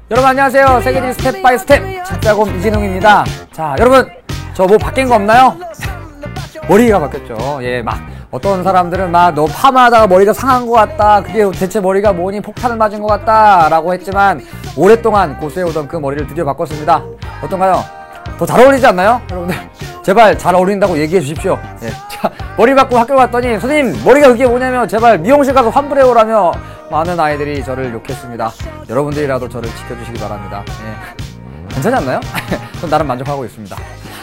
여러분 안녕하세요. 세계적인 스텝 바이 스텝 작자곰 이진웅입니다. 자, 여러분 저 뭐 바뀐 거 없나요? 머리가 바뀌었죠. 예, 막 어떤 사람들은 막 너 파마하다가 머리가 상한 것 같다, 그게 대체 머리가 뭐니, 폭탄을 맞은 것 같다 라고 했지만 오랫동안 고수해오던 그 머리를 드디어 바꿨습니다. 어떤가요? 더 잘 어울리지 않나요? 여러분들 제발 잘 어울린다고 얘기해 주십시오. 예. 자, 머리 바꾸고 학교 갔더니 선생님 머리가 그게 뭐냐며 제발 미용실 가서 환불해오라며 많은 아이들이 저를 욕했습니다. 여러분들이라도 저를 지켜주시기 바랍니다. 예. 괜찮지 않나요? 전 나름 만족하고 있습니다.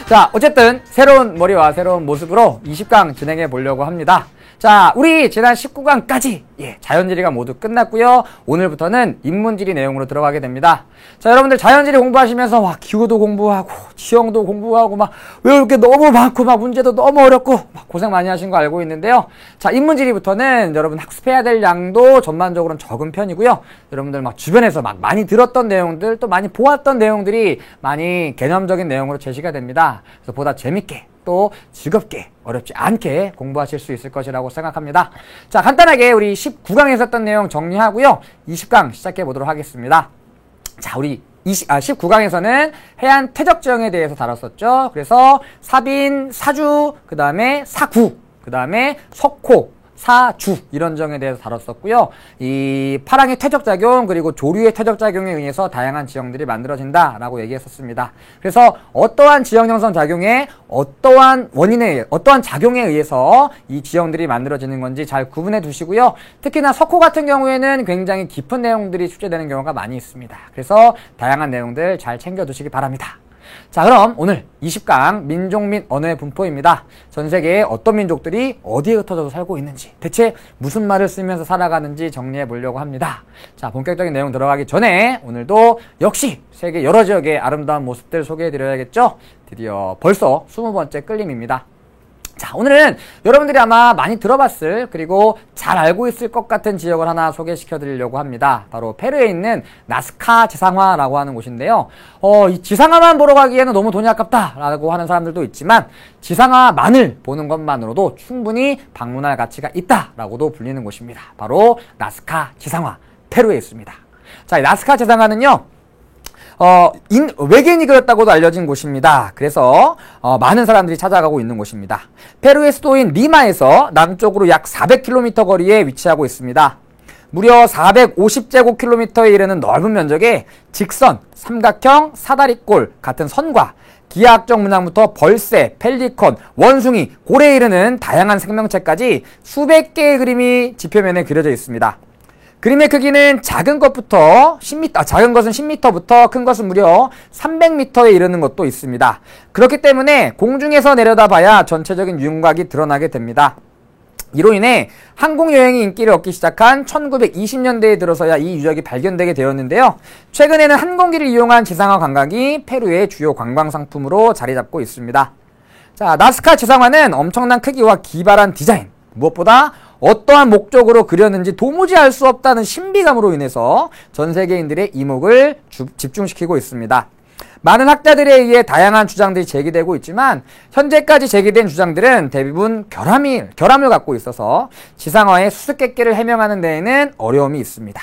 자, 어쨌든 새로운 머리와 새로운 모습으로 20강 진행해 보려고 합니다. 자, 우리 지난 19강까지 자연지리가 모두 끝났고요. 오늘부터는 인문지리 내용으로 들어가게 됩니다. 자, 여러분들 자연지리 공부하시면서 막 기후도 공부하고 지형도 공부하고 막 외울 게 너무 많고 막 문제도 너무 어렵고 막 고생 많이 하신 거 알고 있는데요. 자, 인문지리부터는 여러분 학습해야 될 양도 전반적으로는 적은 편이고요. 여러분들 막 주변에서 막 많이 들었던 내용들, 또 많이 보았던 내용들이 많이 개념적인 내용으로 제시가 됩니다. 그래서 보다 재밌게 또 즐겁게 어렵지 않게 공부하실 수 있을 것이라고 생각합니다. 자, 간단하게 우리 19강에서 했던 내용 정리하고요. 20강 시작해 보도록 하겠습니다. 자, 우리 19강에서는 해안 퇴적 지형에 대해서 다뤘었죠. 그래서 사빈, 사주, 그 다음에 사구, 그 다음에 석호, 사주 이런 지형에 대해서 다뤘었고요. 이 파랑의 퇴적작용 그리고 조류의 퇴적작용에 의해서 다양한 지형들이 만들어진다라고 얘기했었습니다. 그래서 어떠한 지형 형성 작용에 어떠한 원인에 어떠한 작용에 의해서 이 지형들이 만들어지는 건지 잘 구분해 두시고요. 특히나 석호 같은 경우에는 굉장히 깊은 내용들이 출제되는 경우가 많이 있습니다. 그래서 다양한 내용들 잘 챙겨 두시기 바랍니다. 자, 그럼 오늘 20강 민족 및 언어의 분포입니다. 전 세계에 어떤 민족들이 어디에 흩어져서 살고 있는지, 대체 무슨 말을 쓰면서 살아가는지 정리해 보려고 합니다. 자, 본격적인 내용 들어가기 전에 오늘도 역시 세계 여러 지역의 아름다운 모습들 소개해 드려야겠죠? 드디어 벌써 20번째 끌림입니다. 자, 오늘은 여러분들이 아마 많이 들어봤을 그리고 잘 알고 있을 것 같은 지역을 하나 소개시켜 드리려고 합니다. 바로 페루에 있는 나스카 지상화라고 하는 곳인데요. 이 지상화만 보러 가기에는 너무 돈이 아깝다라고 하는 사람들도 있지만 지상화만을 보는 것만으로도 충분히 방문할 가치가 있다라고도 불리는 곳입니다. 바로 나스카 지상화, 페루에 있습니다. 자, 이 나스카 지상화는요, 외계인이 그렸다고도 알려진 곳입니다. 그래서 많은 사람들이 찾아가고 있는 곳입니다. 페루의 수도인 리마에서 남쪽으로 약 400km 거리에 위치하고 있습니다. 무려 450제곱킬로미터에 이르는 넓은 면적에 직선, 삼각형, 사다리꼴 같은 선과 기하학적 문양부터 벌새, 펠리컨, 원숭이, 고래에 이르는 다양한 생명체까지 수백 개의 그림이 지표면에 그려져 있습니다. 그림의 크기는 작은 것부터 10m, 작은 것은 10m부터 큰 것은 무려 300m에 이르는 것도 있습니다. 그렇기 때문에 공중에서 내려다봐야 전체적인 윤곽이 드러나게 됩니다. 이로 인해 항공여행이 인기를 얻기 시작한 1920년대에 들어서야 이 유적이 발견되게 되었는데요. 최근에는 항공기를 이용한 지상화 관광이 페루의 주요 관광 상품으로 자리 잡고 있습니다. 자, 나스카 지상화는 엄청난 크기와 기발한 디자인, 무엇보다 어떠한 목적으로 그렸는지 도무지 알 수 없다는 신비감으로 인해서 전 세계인들의 이목을 집중시키고 있습니다. 많은 학자들에 의해 다양한 주장들이 제기되고 있지만 현재까지 제기된 주장들은 대부분 결함을 갖고 있어서 지상화의 수수께끼를 해명하는 데에는 어려움이 있습니다.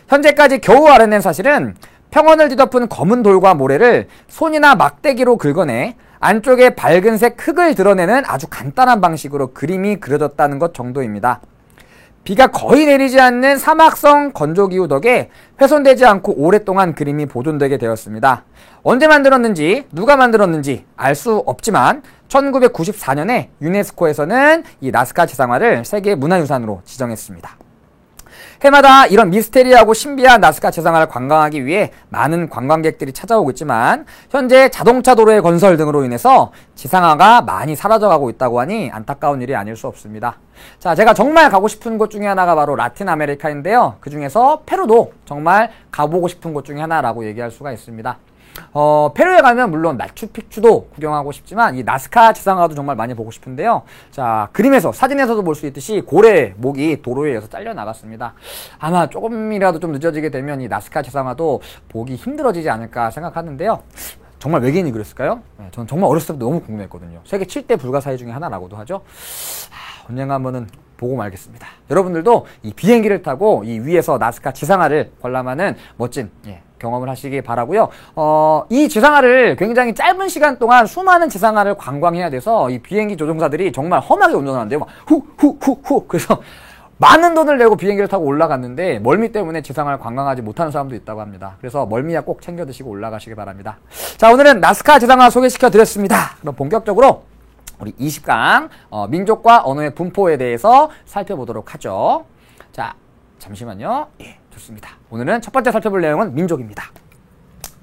현재까지 겨우 알아낸 사실은 평원을 뒤덮은 검은 돌과 모래를 손이나 막대기로 긁어내 안쪽에 밝은색 흙을 드러내는 아주 간단한 방식으로 그림이 그려졌다는 것 정도입니다. 비가 거의 내리지 않는 사막성 건조기후 덕에 훼손되지 않고 오랫동안 그림이 보존되게 되었습니다. 언제 만들었는지 누가 만들었는지 알 수 없지만 1994년에 유네스코에서는 이 나스카 지상화를 세계문화유산으로 지정했습니다. 해마다 이런 미스테리하고 신비한 나스카 지상화를 관광하기 위해 많은 관광객들이 찾아오고 있지만 현재 자동차 도로의 건설 등으로 인해서 지상화가 많이 사라져가고 있다고 하니 안타까운 일이 아닐 수 없습니다. 자, 제가 정말 가고 싶은 곳 중에 하나가 바로 라틴 아메리카인데요. 그 중에서 페루도 정말 가보고 싶은 곳 중에 하나라고 얘기할 수가 있습니다. 페루에 가면 물론 마추픽추도 구경하고 싶지만 이 나스카 지상화도 정말 많이 보고 싶은데요. 자, 그림에서 사진에서도 볼 수 있듯이 고래 목이 도로에 의해서 잘려 나갔습니다. 아마 조금이라도 좀 늦어지게 되면 이 나스카 지상화도 보기 힘들어지지 않을까 생각하는데요. 정말 외계인이 그랬을까요? 저는 정말 어렸을 때부터 너무 궁금했거든요. 세계 7대 불가사의 중에 하나라고도 하죠. 언젠가 한번은 보고 말겠습니다. 여러분들도 이 비행기를 타고 이 위에서 나스카 지상화를 관람하는 멋진 경험을 하시기 바라고요. 이 지상화를 굉장히 짧은 시간 동안 수많은 지상화를 관광해야 돼서 이 비행기 조종사들이 정말 험하게 운전하는데요. 막 후. 그래서 많은 돈을 내고 비행기를 타고 올라갔는데 멀미 때문에 지상화를 관광하지 못하는 사람도 있다고 합니다. 그래서 멀미약 꼭 챙겨 드시고 올라가시기 바랍니다. 자, 오늘은 나스카 지상화 소개시켜 드렸습니다. 그럼 본격적으로 우리 20강 민족과 언어의 분포에 대해서 살펴보도록 하죠. 자, 잠시만요. 예, 좋습니다. 오늘은 첫 번째 살펴볼 내용은 민족입니다.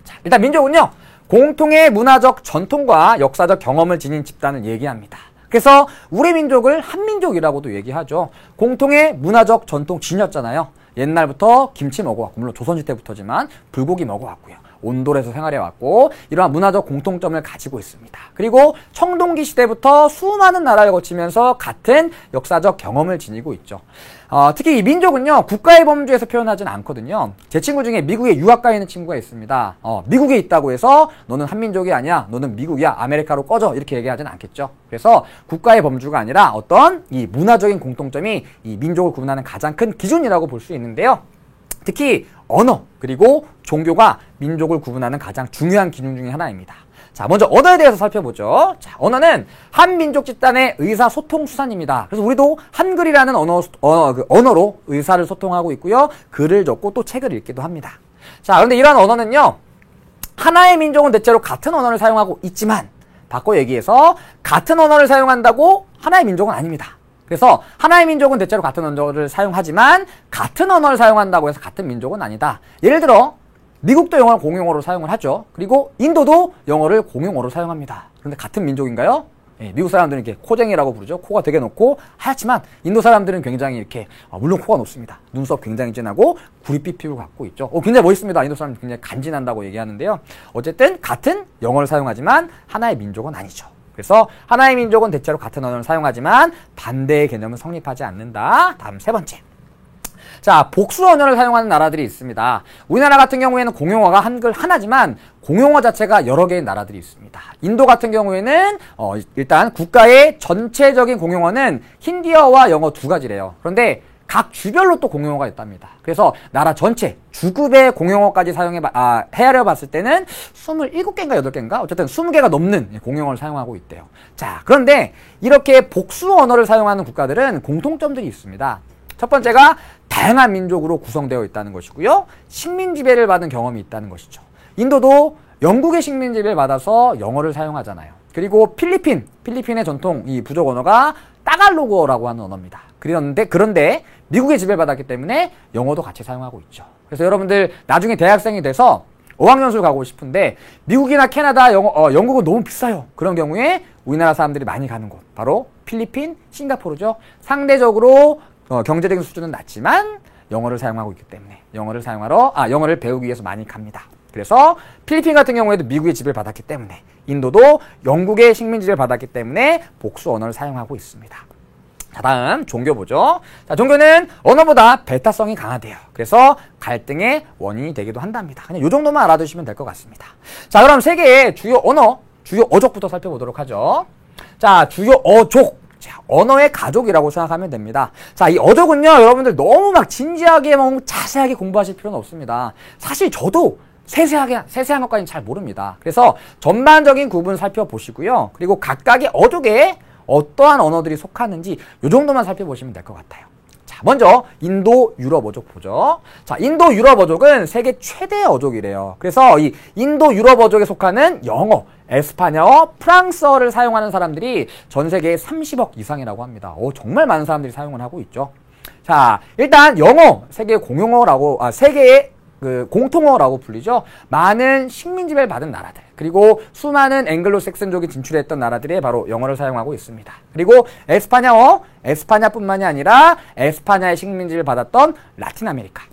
자, 일단 민족은요, 공통의 문화적 전통과 역사적 경험을 지닌 집단을 얘기합니다. 그래서 우리 민족을 한민족이라고도 얘기하죠. 공통의 문화적 전통 지녔잖아요. 옛날부터 김치 먹어왔고, 물론 조선시대부터지만 불고기 먹어왔고요. 온돌에서 생활해왔고, 이러한 문화적 공통점을 가지고 있습니다. 그리고 청동기 시대부터 수많은 나라를 거치면서 같은 역사적 경험을 지니고 있죠. 특히 이 민족은요, 국가의 범주에서 표현하진 않거든요. 제 친구 중에 미국에 유학가 있는 친구가 있습니다. 미국에 있다고 해서 너는 한민족이 아니야, 너는 미국이야, 아메리카로 꺼져, 이렇게 얘기하진 않겠죠. 그래서 국가의 범주가 아니라 어떤 이 문화적인 공통점이 이 민족을 구분하는 가장 큰 기준이라고 볼 수 있는데요. 특히 언어 그리고 종교가 민족을 구분하는 가장 중요한 기능 중에 하나입니다. 자, 먼저 언어에 대해서 살펴보죠. 자, 언어는 한 민족 집단의 의사소통 수단입니다. 그래서 우리도 한글이라는 언어로 의사를 소통하고 있고요. 글을 적고 또 책을 읽기도 합니다. 자, 그런데 이러한 언어는요, 하나의 민족은 대체로 같은 언어를 사용하고 있지만, 바꿔 얘기해서 같은 언어를 사용한다고 하나의 민족은 아닙니다. 그래서 하나의 민족은 대체로 같은 언어를 사용하지만 같은 언어를 사용한다고 해서 같은 민족은 아니다. 예를 들어 미국도 영어를 공용어로 사용을 하죠. 그리고 인도도 영어를 공용어로 사용합니다. 그런데 같은 민족인가요? 예, 미국 사람들은 이렇게 코쟁이라고 부르죠. 코가 되게 높고 하얗지만 인도 사람들은 굉장히 이렇게 물론 코가 높습니다. 눈썹 굉장히 진하고 구릿빛 피부를 갖고 있죠. 굉장히 멋있습니다. 인도 사람들 굉장히 간지난다고 얘기하는데요. 어쨌든 같은 영어를 사용하지만 하나의 민족은 아니죠. 그래서 하나의 민족은 대체로 같은 언어를 사용하지만 반대의 개념은 성립하지 않는다. 다음 세 번째. 자, 복수 언어를 사용하는 나라들이 있습니다. 우리나라 같은 경우에는 공용어가 한글 하나지만 공용어 자체가 여러 개의 나라들이 있습니다. 인도 같은 경우에는 일단 국가의 전체적인 공용어는 힌디어와 영어 두 가지래요. 그런데 각 주별로 또 공용어가 있답니다. 그래서 나라 전체 주급의 공용어까지 헤아려 봤을 때는 27개인가 8개인가? 어쨌든 20개가 넘는 공용어를 사용하고 있대요. 자, 그런데 이렇게 복수 언어를 사용하는 국가들은 공통점들이 있습니다. 첫 번째가 다양한 민족으로 구성되어 있다는 것이고요. 식민 지배를 받은 경험이 있다는 것이죠. 인도도 영국의 식민 지배를 받아서 영어를 사용하잖아요. 그리고 필리핀의 전통 이 부족 언어가 따갈로그어라고 하는 언어입니다. 그런데 미국의 지배를 받았기 때문에 영어도 같이 사용하고 있죠. 그래서 여러분들 나중에 대학생이 돼서 어학연수를 가고 싶은데 미국이나 캐나다, 영국은 너무 비싸요. 그런 경우에 우리나라 사람들이 많이 가는 곳 바로 필리핀, 싱가포르죠. 상대적으로 경제적인 수준은 낮지만 영어를 사용하고 있기 때문에 영어를 배우기 위해서 많이 갑니다. 그래서 필리핀 같은 경우에도 미국의 지배를 받았기 때문에 인도도 영국의 식민 지배를 받았기 때문에 복수 언어를 사용하고 있습니다. 자, 다음 종교 보죠. 자, 종교는 언어보다 배타성이 강하대요. 그래서 갈등의 원인이 되기도 한답니다. 그냥 이 정도만 알아두시면 될 것 같습니다. 자, 그럼 세계의 주요 언어, 주요 어족부터 살펴보도록 하죠. 자, 주요 어족. 자, 언어의 가족이라고 생각하면 됩니다. 자, 이 어족은요, 여러분들 너무 막 진지하게 자세하게 공부하실 필요는 없습니다. 사실 저도 세세한 것까지는 잘 모릅니다. 그래서 전반적인 구분 살펴보시고요. 그리고 각각의 어족에 어떠한 언어들이 속하는지 이 정도만 살펴보시면 될 것 같아요. 자, 먼저 인도 유럽 어족 보죠. 자, 인도 유럽 어족은 세계 최대 어족이래요. 그래서 이 인도 유럽 어족에 속하는 영어, 에스파냐어, 프랑스어를 사용하는 사람들이 전 세계에 30억 이상이라고 합니다. 정말 많은 사람들이 사용을 하고 있죠. 자, 일단 영어, 세계의 세계의 공통어라고 불리죠. 많은 식민 지배를 받은 나라들, 그리고 수많은 앵글로색슨족이 진출했던 나라들이 바로 영어를 사용하고 있습니다. 그리고 에스파냐뿐만이 아니라 에스파냐의 식민 지배를 받았던 라틴 아메리카,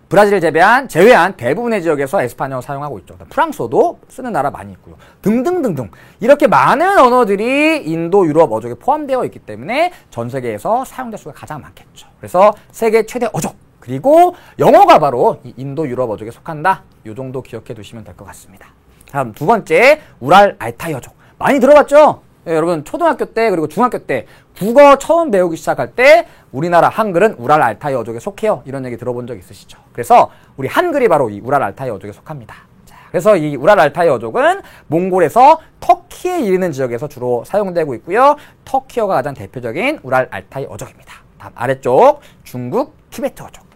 브라질을 제외한 대부분의 지역에서 에스파냐어 사용하고 있죠. 프랑스어도 쓰는 나라 많이 있고요. 등등등등. 이렇게 많은 언어들이 인도 유럽 어족에 포함되어 있기 때문에 전 세계에서 사용될 수가 가장 많겠죠. 그래서 세계 최대 어족. 그리고 영어가 바로 이 인도 유럽 어족에 속한다. 이 정도 기억해 두시면 될 것 같습니다. 다음 두 번째, 우랄 알타이 어족. 많이 들어봤죠? 예, 여러분 초등학교 때 그리고 중학교 때 국어 처음 배우기 시작할 때 우리나라 한글은 우랄 알타이 어족에 속해요. 이런 얘기 들어본 적 있으시죠? 그래서 우리 한글이 바로 이 우랄 알타이 어족에 속합니다. 자, 그래서 이 우랄 알타이 어족은 몽골에서 터키에 이르는 지역에서 주로 사용되고 있고요. 터키어가 가장 대표적인 우랄 알타이 어족입니다. 다음 아래쪽 중국 티베트 어족.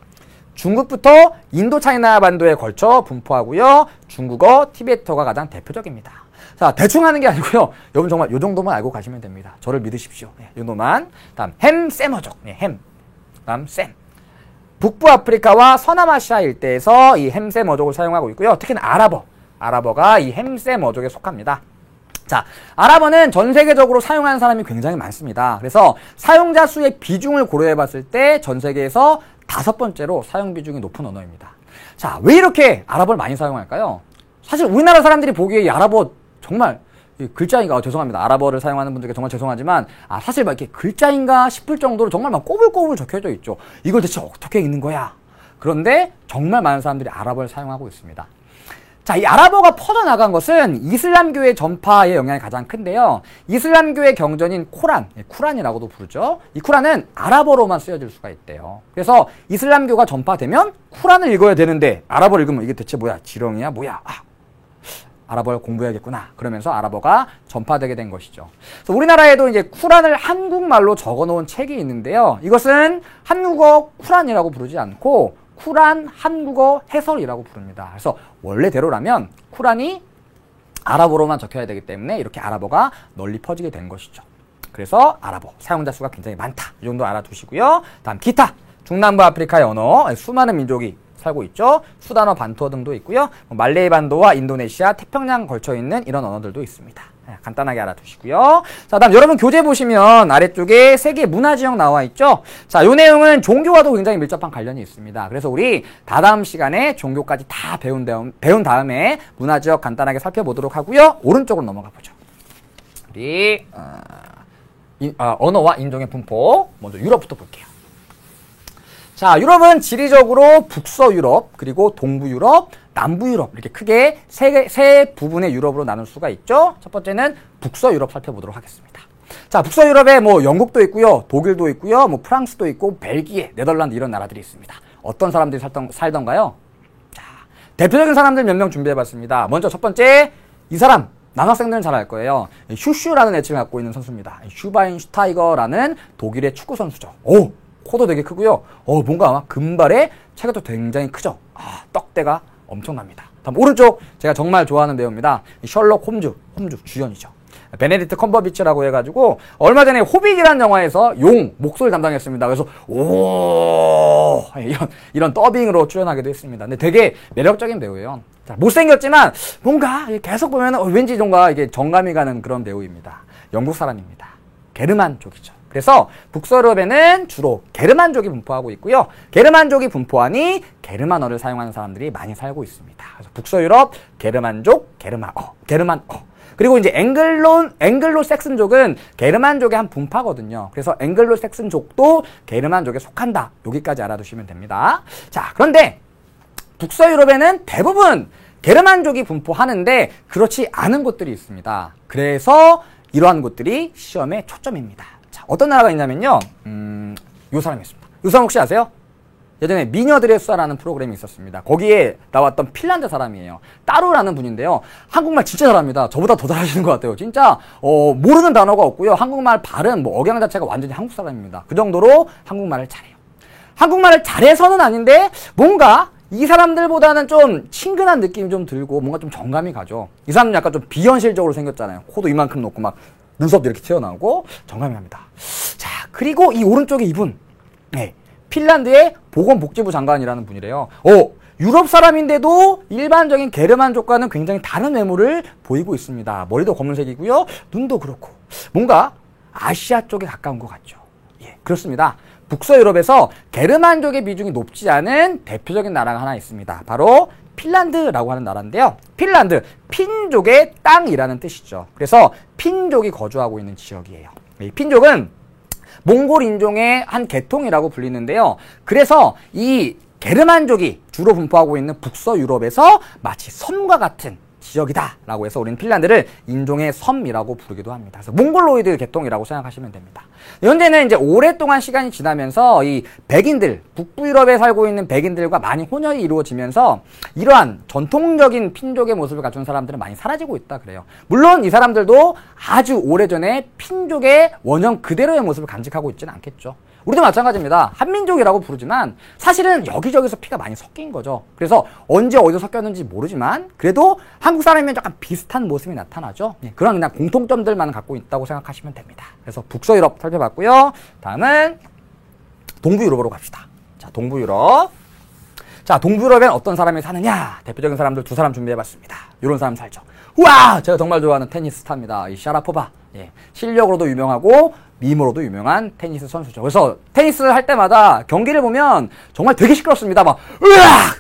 중국부터 인도차이나 반도에 걸쳐 분포하고요. 중국어, 티베트어가 가장 대표적입니다. 자, 대충 하는 게 아니고요. 여러분 정말 요 정도만 알고 가시면 됩니다. 저를 믿으십시오. 네, 요 정도만. 다음 햄 어족. 네, 햄. 다음 셈. 북부 아프리카와 서남아시아 일대에서 이 햄셈 어족을 사용하고 있고요. 특히나 아랍어가 이 햄셈 어족에 속합니다. 자, 아랍어는 전 세계적으로 사용하는 사람이 굉장히 많습니다. 그래서 사용자 수의 비중을 고려해 봤을 때 전 세계에서 5번째로 사용 비중이 높은 언어입니다. 자, 왜 이렇게 아랍어를 많이 사용할까요? 사실 우리나라 사람들이 보기에 이 아랍어 정말 글자인가 죄송합니다. 아랍어를 사용하는 분들께 정말 죄송하지만 사실 막 이렇게 글자인가 싶을 정도로 정말 막 꼬불꼬불 적혀져 있죠. 이걸 대체 어떻게 읽는 거야? 그런데 정말 많은 사람들이 아랍어를 사용하고 있습니다. 자, 이 아랍어가 퍼져나간 것은 이슬람교의 전파의 영향이 가장 큰데요. 이슬람교의 경전인 쿠란이라고도 부르죠. 이 쿠란은 아랍어로만 쓰여질 수가 있대요. 그래서 이슬람교가 전파되면 쿠란을 읽어야 되는데 아랍어를 읽으면 이게 대체 뭐야? 지렁이야? 뭐야? 아랍어를 공부해야겠구나. 그러면서 아랍어가 전파되게 된 것이죠. 그래서 우리나라에도 이제 쿠란을 한국말로 적어 놓은 책이 있는데요. 이것은 한국어 쿠란이라고 부르지 않고 쿠란 한국어 해설이라고 부릅니다. 그래서 원래대로라면 쿠란이 아랍어로만 적혀야 되기 때문에 이렇게 아랍어가 널리 퍼지게 된 것이죠. 그래서 아랍어 사용자 수가 굉장히 많다. 이 정도 알아두시고요. 다음 기타 중남부 아프리카의 언어 수많은 민족이 살고 있죠. 수단어, 반투어 등도 있고요. 말레이 반도와 인도네시아, 태평양 걸쳐있는 이런 언어들도 있습니다. 간단하게 알아두시고요. 자, 다음 여러분 교재 보시면 아래쪽에 세계 문화지역 나와 있죠. 자, 요 내용은 종교와도 굉장히 밀접한 관련이 있습니다. 그래서 우리 다다음 시간에 종교까지 다 배운 다음에 문화지역 간단하게 살펴보도록 하고요. 오른쪽으로 넘어가 보죠. 우리 언어와 인종의 분포 먼저 유럽부터 볼게요. 자, 유럽은 지리적으로 북서 유럽, 그리고 동부 유럽, 남부 유럽 이렇게 크게 세 부분의 유럽으로 나눌 수가 있죠. 첫 번째는 북서 유럽 살펴보도록 하겠습니다. 자, 북서 유럽에 뭐 영국도 있고요, 독일도 있고요, 뭐 프랑스도 있고, 벨기에, 네덜란드 이런 나라들이 있습니다. 어떤 사람들이 살던가요? 자, 대표적인 사람들 몇 명 준비해봤습니다. 먼저 첫 번째, 이 사람 남학생들은 잘 알 거예요. 슈슈라는 애칭을 갖고 있는 선수입니다. 슈바인슈타이거라는 독일의 축구 선수죠. 오, 코도 되게 크고요. 뭔가 아마 금발에 체격도 굉장히 크죠. 떡대가 엄청납니다. 다음 오른쪽 제가 정말 좋아하는 배우입니다. 셜록 홈즈 주연이죠. 베네딕트 컴버비치라고 해가지고 얼마 전에 호빗이라는 영화에서 용 목소리 담당했습니다. 그래서 오 이런 더빙으로 출연하기도 했습니다. 근데 되게 매력적인 배우예요. 자, 못생겼지만 뭔가 계속 보면 왠지 뭔가 이게 정감이 가는 그런 배우입니다. 영국 사람입니다. 게르만족이죠. 그래서 북서유럽에는 주로 게르만족이 분포하고 있고요. 게르만족이 분포하니 게르만어를 사용하는 사람들이 많이 살고 있습니다. 그래서 북서유럽, 게르만족, 게르만어. 그리고 이제 앵글로색슨족은 게르만족의 한 분파거든요. 그래서 앵글로색슨족도 게르만족에 속한다. 여기까지 알아두시면 됩니다. 자, 그런데 북서유럽에는 대부분 게르만족이 분포하는데 그렇지 않은 곳들이 있습니다. 그래서 이러한 곳들이 시험의 초점입니다. 자, 어떤 나라가 있냐면요. 요 사람이 있습니다. 요 사람 혹시 아세요? 예전에 미녀들의 수다라는 프로그램이 있었습니다. 거기에 나왔던 핀란드 사람이에요. 따루라는 분인데요. 한국말 진짜 잘합니다. 저보다 더 잘하시는 것 같아요. 진짜 모르는 단어가 없고요. 한국말 발음, 억양 자체가 완전히 한국 사람입니다. 그 정도로 한국말을 잘해요. 한국말을 잘해서는 아닌데 뭔가 이 사람들보다는 좀 친근한 느낌이 좀 들고 뭔가 좀 정감이 가죠. 이 사람은 약간 좀 비현실적으로 생겼잖아요. 코도 이만큼 높고 막 눈썹도 이렇게 튀어나오고 정감이 갑니다. 자, 그리고 이 오른쪽에 이분. 네. 핀란드의 보건복지부 장관이라는 분이래요. 유럽 사람인데도 일반적인 게르만족과는 굉장히 다른 외모를 보이고 있습니다. 머리도 검은색이고요. 눈도 그렇고. 뭔가 아시아 쪽에 가까운 것 같죠. 예, 그렇습니다. 북서유럽에서 게르만족의 비중이 높지 않은 대표적인 나라가 하나 있습니다. 바로 핀란드라고 하는 나라인데요. 핀란드, 핀족의 땅이라는 뜻이죠. 그래서 핀족이 거주하고 있는 지역이에요. 이 핀족은 몽골 인종의 한 계통이라고 불리는데요. 그래서 이 게르만족이 주로 분포하고 있는 북서유럽에서 마치 섬과 같은 지역이다라고 해서 우리는 핀란드를 인종의 섬이라고 부르기도 합니다. 그래서 몽골로이드 계통이라고 생각하시면 됩니다. 현재는 이제 오랫동안 시간이 지나면서 이 백인들, 북부 유럽에 살고 있는 백인들과 많이 혼혈이 이루어지면서 이러한 전통적인 핀족의 모습을 갖춘 사람들은 많이 사라지고 있다 그래요. 물론 이 사람들도 아주 오래전에 핀족의 원형 그대로의 모습을 간직하고 있지는 않겠죠. 우리도 마찬가지입니다. 한민족이라고 부르지만 사실은 여기저기서 피가 많이 섞인 거죠. 그래서 언제 어디서 섞였는지 모르지만 그래도 한국 사람이면 약간 비슷한 모습이 나타나죠. 그런 그냥 공통점들만 갖고 있다고 생각하시면 됩니다. 그래서 북서유럽 살펴봤고요. 다음은 동부유럽으로 갑시다. 자, 동부유럽. 자, 동부유럽엔 어떤 사람이 사느냐? 대표적인 사람들 두 사람 준비해봤습니다. 이런 사람 살죠. 우와! 제가 정말 좋아하는 테니스 스타입니다. 이 샤라포바. 실력으로도 유명하고 미모로도 유명한 테니스 선수죠. 그래서 테니스 할 때마다 경기를 보면 정말 되게 시끄럽습니다. 막 으악!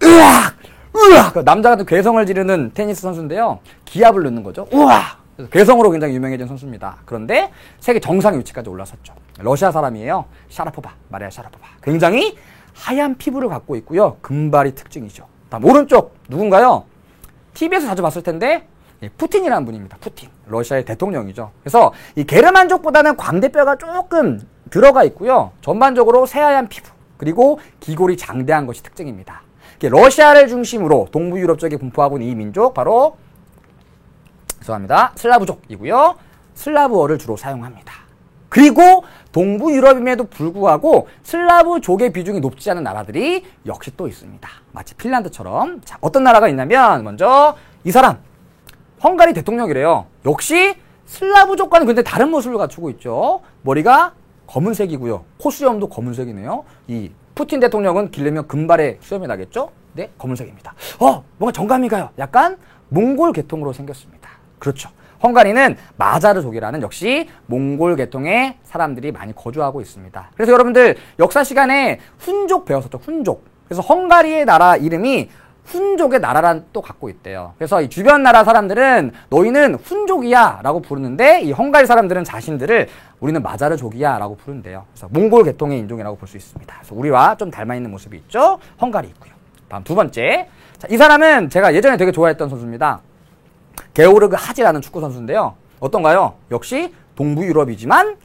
으악! 으악! 남자가 괴성을 지르는 테니스 선수인데요. 기합을 넣는 거죠. 우와! 괴성으로 굉장히 유명해진 선수입니다. 그런데 세계 정상 위치까지 올라섰죠. 러시아 사람이에요. 샤라포바, 마리아 샤라포바. 굉장히 하얀 피부를 갖고 있고요. 금발이 특징이죠. 다음 오른쪽 누군가요? TV에서 자주 봤을 텐데 푸틴이라는 분입니다. 푸틴. 러시아의 대통령이죠. 그래서 이 게르만족보다는 광대뼈가 조금 들어가 있고요. 전반적으로 새하얀 피부, 그리고 기골이 장대한 것이 특징입니다. 러시아를 중심으로 동부 유럽 쪽에 분포하고 있는 이 민족, 바로 죄송합니다. 슬라브족이고요. 슬라브어를 주로 사용합니다. 그리고 동부 유럽임에도 불구하고 슬라브족의 비중이 높지 않은 나라들이 역시 또 있습니다. 마치 핀란드처럼. 자, 어떤 나라가 있냐면 먼저 이 사람. 헝가리 대통령이래요. 역시 슬라브족과는 굉장히 다른 모습을 갖추고 있죠. 머리가 검은색이고요. 콧수염도 검은색이네요. 이 푸틴 대통령은 길르면 금발에 수염이 나겠죠? 네, 검은색입니다. 뭔가 정감이 가요. 약간 몽골 계통으로 생겼습니다. 그렇죠. 헝가리는 마자르족이라는 역시 몽골 계통의 사람들이 많이 거주하고 있습니다. 그래서 여러분들 역사 시간에 훈족 배웠었죠. 훈족. 그래서 헝가리의 나라 이름이 훈족의 나라란 또 갖고 있대요. 그래서 이 주변 나라 사람들은 너희는 훈족이야 라고 부르는데 이 헝가리 사람들은 자신들을 우리는 마자르족이야 라고 부른대요. 그래서 몽골 계통의 인종이라고 볼 수 있습니다. 그래서 우리와 좀 닮아있는 모습이 있죠. 헝가리 있고요. 다음 두 번째. 자, 이 사람은 제가 예전에 되게 좋아했던 선수입니다. 게오르그 하지라는 축구 선수인데요. 어떤가요? 역시 동부 유럽이지만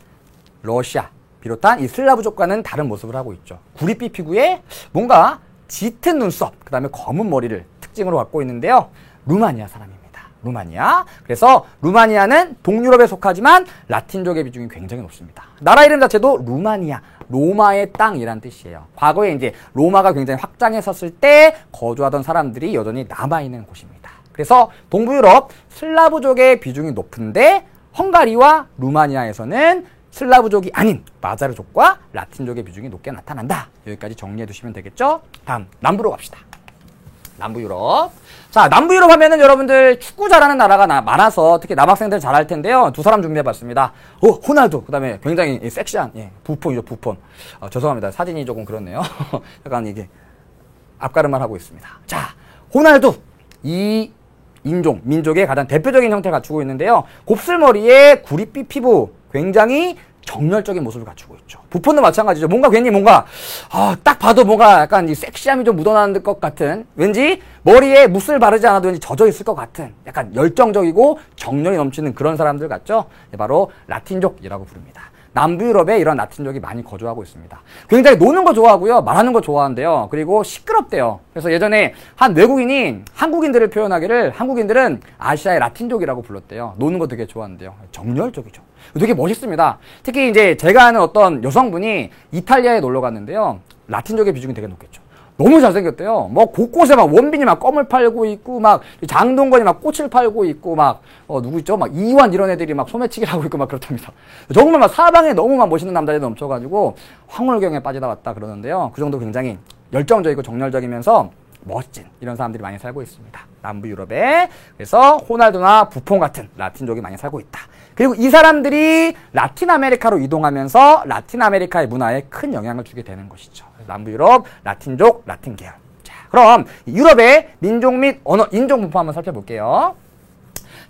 러시아 비롯한 이 슬라브족과는 다른 모습을 하고 있죠. 구릿빛 피부에 뭔가 짙은 눈썹, 그 다음에 검은 머리를 특징으로 갖고 있는데요. 루마니아 사람입니다. 루마니아. 그래서 루마니아는 동유럽에 속하지만 라틴족의 비중이 굉장히 높습니다. 나라 이름 자체도 루마니아, 로마의 땅이란 뜻이에요. 과거에 이제 로마가 굉장히 확장했었을 때 거주하던 사람들이 여전히 남아있는 곳입니다. 그래서 동부유럽 슬라브족의 비중이 높은데 헝가리와 루마니아에서는 슬라브족이 아닌 마자르족과 라틴족의 비중이 높게 나타난다. 여기까지 정리해 두시면 되겠죠? 다음 남부로 갑시다. 남부 유럽. 자, 남부 유럽 하면은 여러분들 축구 잘하는 나라가 많아서 특히 남학생들 잘할 텐데요. 두 사람 준비해봤습니다. 호날두. 그 다음에 굉장히 섹시한 부폰이죠, 부폰. 죄송합니다. 사진이 조금 그렇네요. 약간 이게 앞가름만 하고 있습니다. 자, 호날두. 이 민족의 가장 대표적인 형태를 갖추고 있는데요. 곱슬머리에 구릿빛 피부, 굉장히 정열적인 모습을 갖추고 있죠. 부폰도 마찬가지죠. 뭔가 괜히 딱 봐도 뭔가 약간 이 섹시함이 좀 묻어나는 것 같은, 왠지 머리에 묻을 바르지 않아도 왠지 젖어 있을 것 같은 약간 열정적이고 정열이 넘치는 그런 사람들 같죠. 바로 라틴족이라고 부릅니다. 남부 유럽에 이런 라틴족이 많이 거주하고 있습니다. 굉장히 노는 거 좋아하고요. 말하는 거 좋아한대요. 그리고 시끄럽대요. 그래서 예전에 한 외국인이 한국인들을 표현하기를 한국인들은 아시아의 라틴족이라고 불렀대요. 노는 거 되게 좋아한대요. 정열적이죠. 되게 멋있습니다. 특히 이제 제가 아는 어떤 여성분이 이탈리아에 놀러 갔는데요. 라틴족의 비중이 되게 높겠죠. 너무 잘생겼대요. 뭐 곳곳에 막 원빈이 막 껌을 팔고 있고, 막 장동건이 막 꽃을 팔고 있고, 막 누구 있죠? 막 이완 이런 애들이 막 소매치기를 하고 있고 막 그렇답니다. 정말 막 사방에 너무 막 멋있는 남자들이 넘쳐가지고 황홀경에 빠지다 왔다 그러는데요. 그 정도 굉장히 열정적이고 정열적이면서 멋진 이런 사람들이 많이 살고 있습니다. 남부 유럽에. 그래서 호날두나 부폰 같은 라틴족이 많이 살고 있다. 그리고 이 사람들이 라틴 아메리카로 이동하면서 라틴 아메리카의 문화에 큰 영향을 주게 되는 것이죠. 남부 유럽, 라틴족, 라틴 계열. 자, 그럼 유럽의 민족 및 언어, 인종 분포 한번 살펴볼게요.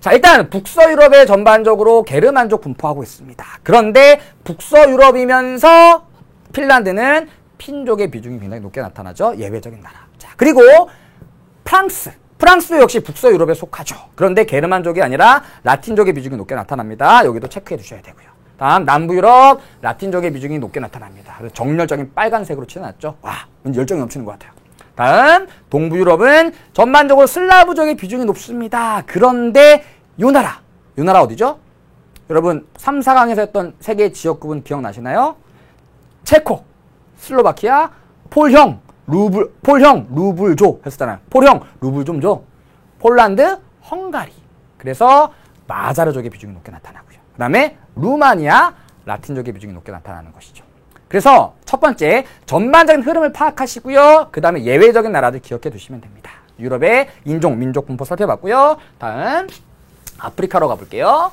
자, 일단 북서유럽에 전반적으로 게르만족 분포하고 있습니다. 그런데 북서유럽이면서 핀란드는 핀족의 비중이 굉장히 높게 나타나죠. 예외적인 나라. 자, 그리고 프랑스, 프랑스도 역시 북서유럽에 속하죠. 그런데 게르만족이 아니라 라틴족의 비중이 높게 나타납니다. 여기도 체크해 두셔야 되고요. 다음 남부유럽 라틴족의 비중이 높게 나타납니다. 그래서 정열적인 빨간색으로 칠해놨죠. 와, 왠지 열정이 넘치는 것 같아요. 다음 동부유럽은 전반적으로 슬라브족의 비중이 높습니다. 그런데 요 나라 어디죠? 여러분 3, 4강에서 했던 세계 지역구분 기억나시나요? 체코, 슬로바키아, 폴형, 루블조 했었잖아요. 폴형, 루블좀조, 폴란드, 헝가리. 그래서 마자르족의 비중이 높게 나타나고요. 그 다음에 루마니아, 라틴족의 비중이 높게 나타나는 것이죠. 그래서 첫 번째 전반적인 흐름을 파악하시고요. 그 다음에 예외적인 나라들 기억해 두시면 됩니다. 유럽의 인종, 민족 분포 살펴봤고요. 다음 아프리카로 가볼게요.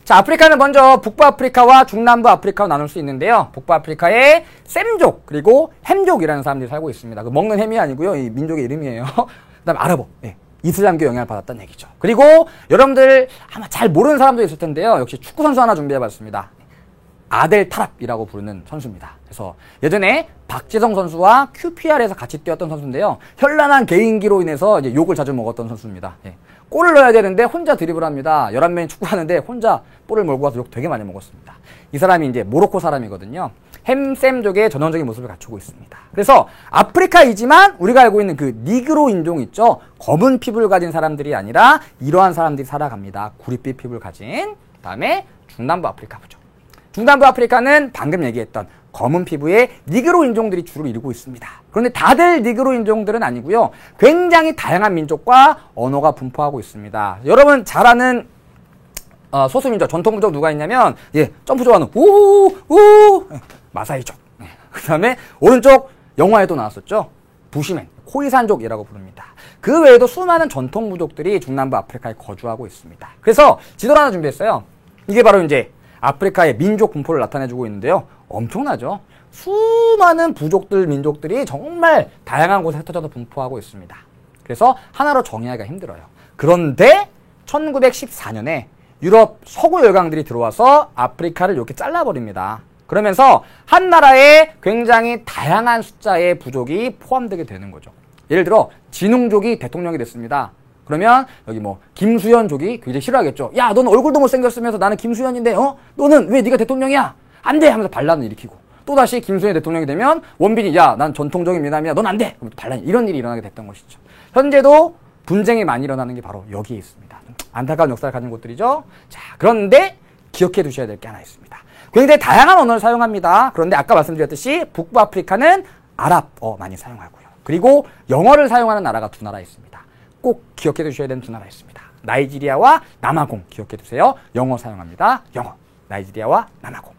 자, 아프리카는 먼저 북부아프리카와 중남부 아프리카로 나눌 수 있는데요. 북부아프리카에 셈족 그리고 햄족이라는 사람들이 살고 있습니다. 그 먹는 햄이 아니고요. 이 민족의 이름이에요. 그 다음에 아랍어. 네. 이슬람교 영향을 받았다는 얘기죠. 그리고 여러분들 아마 잘 모르는 사람도 있을 텐데요. 역시 축구 선수 하나 준비해봤습니다. 아델 타랍이라고 부르는 선수입니다. 그래서 예전에 박지성 선수와 QPR에서 같이 뛰었던 선수인데요. 현란한 개인기로 인해서 이제 욕을 자주 먹었던 선수입니다. 예. 골을 넣어야 되는데 혼자 드리블 합니다. 11명이 축구하는데 혼자 볼을 몰고 와서 욕 되게 많이 먹었습니다. 이 사람이 이제 모로코 사람이거든요. 햄셈족의 전형적인 모습을 갖추고 있습니다. 그래서 아프리카이지만 우리가 알고 있는 그 니그로 인종 있죠. 검은 피부를 가진 사람들이 아니라 이러한 사람들이 살아갑니다. 구릿빛 피부를 가진. 그다음에 중남부 아프리카 보죠. 중남부 아프리카는 방금 얘기했던 검은 피부의 니그로 인종들이 주를 이루고 있습니다. 그런데 다들 니그로 인종들은 아니고요. 굉장히 다양한 민족과 언어가 분포하고 있습니다. 여러분 잘 아는 소수민족, 전통민족 누가 있냐면 점프 좋아하는 우우 마사이족. 그 다음에 오른쪽 영화에도 나왔었죠. 부시맨, 코이산족이라고 부릅니다. 그 외에도 수많은 전통부족들이 중남부 아프리카에 거주하고 있습니다. 그래서 지도를 하나 준비했어요. 이게 바로 이제 아프리카의 민족 분포를 나타내주고 있는데요. 엄청나죠? 수많은 부족들, 민족들이 정말 다양한 곳에 흩어져서 분포하고 있습니다. 그래서 하나로 정의하기가 힘들어요. 그런데 1914년에 유럽 서구 열강들이 들어와서 아프리카를 이렇게 잘라버립니다. 그러면서 한 나라에 굉장히 다양한 숫자의 부족이 포함되게 되는 거죠. 예를 들어 진흥족이 대통령이 됐습니다. 그러면 여기 뭐 김수현족이 굉장히 싫어하겠죠. 야, 너는 얼굴도 못생겼으면서 나는 김수현인데 너는 왜 네가 대통령이야? 안 돼! 하면서 반란을 일으키고 또다시 김수현이 대통령이 되면 원빈이 야, 난 전통적인 미남이야. 넌 안 돼! 그럼 또 반란, 이런 일이 일어나게 됐던 것이죠. 현재도 분쟁이 많이 일어나는 게 바로 여기에 있습니다. 안타까운 역사를 가진 곳들이죠. 자, 그런데 기억해 두셔야 될 게 하나 있습니다. 굉장히 다양한 언어를 사용합니다. 그런데 아까 말씀드렸듯이 북부 아프리카는 아랍어 많이 사용하고요. 그리고 영어를 사용하는 나라가 두 나라 있습니다. 꼭 기억해 두셔야 되는 두 나라 있습니다. 나이지리아와 남아공 기억해 두세요. 영어 사용합니다. 영어. 나이지리아와 남아공.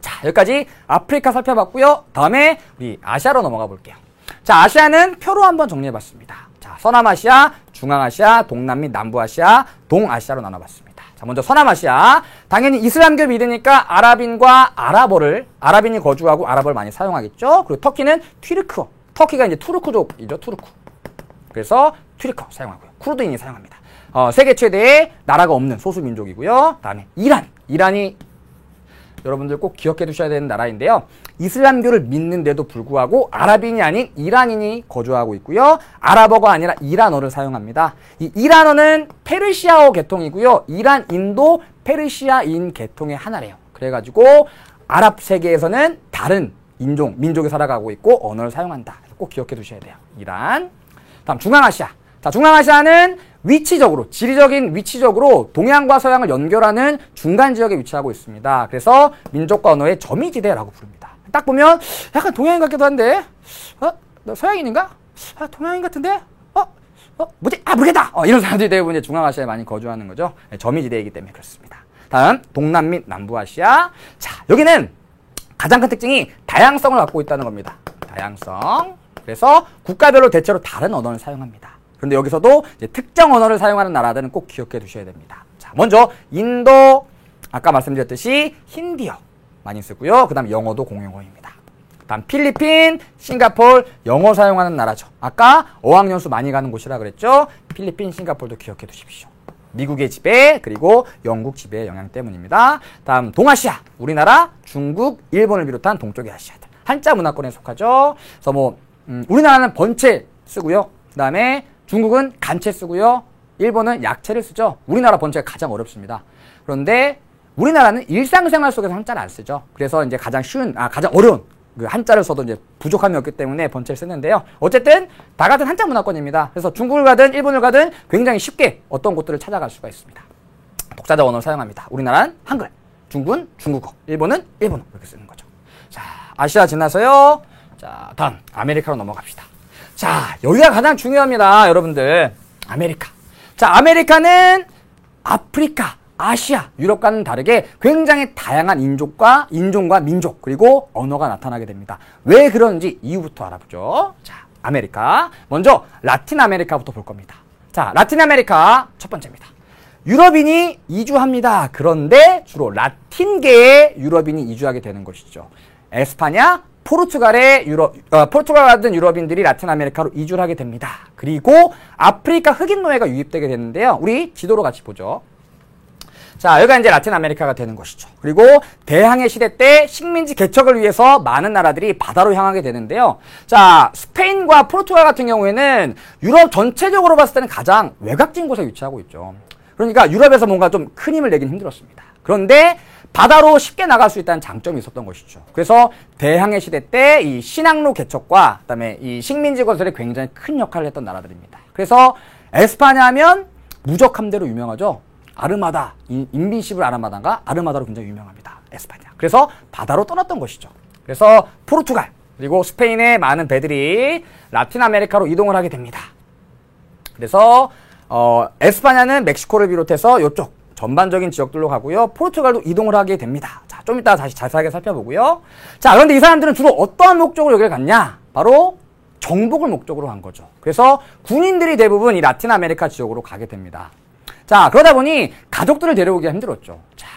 자, 여기까지 아프리카 살펴봤고요. 다음에 우리 아시아로 넘어가 볼게요. 자, 아시아는 표로 한번 정리해 봤습니다. 자, 서남아시아, 중앙아시아, 동남미, 남부아시아, 동아시아로 나눠봤습니다. 자, 먼저 서남아시아. 당연히 이슬람교 믿으니까 아랍인과 아랍인이 거주하고 아랍어를 많이 사용하겠죠. 그리고 터키는 튀르크어. 터키가 이제 투르크족이죠, 투르크. 그래서 튀르크어 사용하고요. 쿠르드인이 사용합니다. 세계 최대의 나라가 없는 소수 민족이고요. 다음에 이란이 여러분들 꼭 기억해 두셔야 되는 나라인데요. 이슬람교를 믿는데도 불구하고 아랍인이 아닌 이란인이 거주하고 있고요. 아랍어가 아니라 이란어를 사용합니다. 이 이란어는 페르시아어 계통이고요. 이란, 인도, 페르시아인 계통의 하나래요. 그래가지고 아랍 세계에서는 다른 민족이 살아가고 있고 언어를 사용한다. 꼭 기억해 두셔야 돼요. 이란. 다음 중앙아시아. 자, 중앙아시아는 지리적인 위치적으로 동양과 서양을 연결하는 중간 지역에 위치하고 있습니다. 그래서 민족과 언어의 점이지대라고 부릅니다. 딱 보면 약간 동양인 같기도 한데, 너 서양인인가? 동양인 같은데? 뭐지? 모르겠다! 이런 사람들이 대부분 이제 중앙아시아에 많이 거주하는 거죠. 점이지대이기 때문에 그렇습니다. 다음, 동남미, 남부아시아. 자, 여기는 가장 큰 특징이 다양성을 갖고 있다는 겁니다. 다양성. 그래서 국가별로 대체로 다른 언어를 사용합니다. 그런데 여기서도 이제 특정 언어를 사용하는 나라들은 꼭 기억해 두셔야 됩니다. 자, 먼저 인도, 아까 말씀드렸듯이 힌디어 많이 쓰고요. 그 다음 영어도 공용어입니다. 다음 필리핀, 싱가포르 영어 사용하는 나라죠. 아까 어학연수 많이 가는 곳이라 그랬죠. 필리핀, 싱가포르도 기억해 두십시오. 미국의 지배 그리고 영국 지배의 영향 때문입니다. 다음 동아시아, 우리나라, 중국, 일본을 비롯한 동쪽의 아시아들. 한자 문화권에 속하죠. 그래서 우리나라는 번체 쓰고요. 그 다음에 중국은 간체 쓰고요. 일본은 약체를 쓰죠. 우리나라 번체가 가장 어렵습니다. 그런데 우리나라는 일상생활 속에서 한자를 안 쓰죠. 그래서 이제 가장 어려운 그 한자를 써도 이제 부족함이 없기 때문에 번체를 쓰는데요. 어쨌든 다 같은 한자 문화권입니다. 그래서 중국을 가든 일본을 가든 굉장히 쉽게 어떤 곳들을 찾아갈 수가 있습니다. 독자적 언어를 사용합니다. 우리나라는 한글, 중국은 중국어, 일본은 일본어 이렇게 쓰는 거죠. 자, 아시아 지나서요. 자, 다음 아메리카로 넘어갑시다. 자, 여기가 가장 중요합니다, 여러분들. 아메리카. 자, 아메리카는 아프리카, 아시아, 유럽과는 다르게 굉장히 다양한 인종과 민족 그리고 언어가 나타나게 됩니다. 왜 그런지 이유부터 알아보죠. 자, 아메리카. 먼저 라틴 아메리카부터 볼 겁니다. 자, 라틴 아메리카 첫 번째입니다. 유럽인이 이주합니다. 그런데 주로 라틴계의 유럽인이 이주하게 되는 것이죠. 에스파냐, 포르투갈 같은 유럽인들이 라틴 아메리카로 이주를 하게 됩니다. 그리고 아프리카 흑인 노예가 유입되게 되는데요. 우리 지도로 같이 보죠. 자, 여기가 이제 라틴 아메리카가 되는 것이죠. 그리고 대항해 시대 때 식민지 개척을 위해서 많은 나라들이 바다로 향하게 되는데요. 자, 스페인과 포르투갈 같은 경우에는 유럽 전체적으로 봤을 때는 가장 외곽진 곳에 위치하고 있죠. 그러니까 유럽에서 뭔가 좀 큰 힘을 내긴 힘들었습니다. 그런데 바다로 쉽게 나갈 수 있다는 장점이 있었던 것이죠. 그래서 대항해 시대 때 이 신항로 개척과 그다음에 이 식민지 건설에 굉장히 큰 역할을 했던 나라들입니다. 그래서 에스파냐 하면 무적 함대로 유명하죠. 아르마다, 인빈시블 아르마다인가? 아르마다로 굉장히 유명합니다. 에스파냐. 그래서 바다로 떠났던 것이죠. 그래서 포르투갈 그리고 스페인의 많은 배들이 라틴 아메리카로 이동을 하게 됩니다. 그래서 에스파냐는 멕시코를 비롯해서 이쪽 전반적인 지역들로 가고요. 포르투갈도 이동을 하게 됩니다. 자, 좀 이따 다시 자세하게 살펴보고요. 자, 그런데 이 사람들은 주로 어떠한 목적으로 여기를 갔냐? 바로 정복을 목적으로 간 거죠. 그래서 군인들이 대부분 이 라틴 아메리카 지역으로 가게 됩니다. 자, 그러다 보니 가족들을 데려오기가 힘들었죠. 자,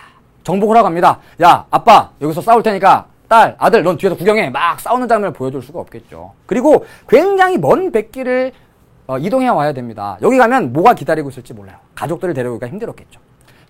정복을 하고 갑니다. 야, 아빠 여기서 싸울 테니까 딸, 아들 넌 뒤에서 구경해. 막 싸우는 장면을 보여줄 수가 없겠죠. 그리고 굉장히 먼 백길을 이동해 와야 됩니다. 여기 가면 뭐가 기다리고 있을지 몰라요. 가족들을 데려오기가 힘들었겠죠.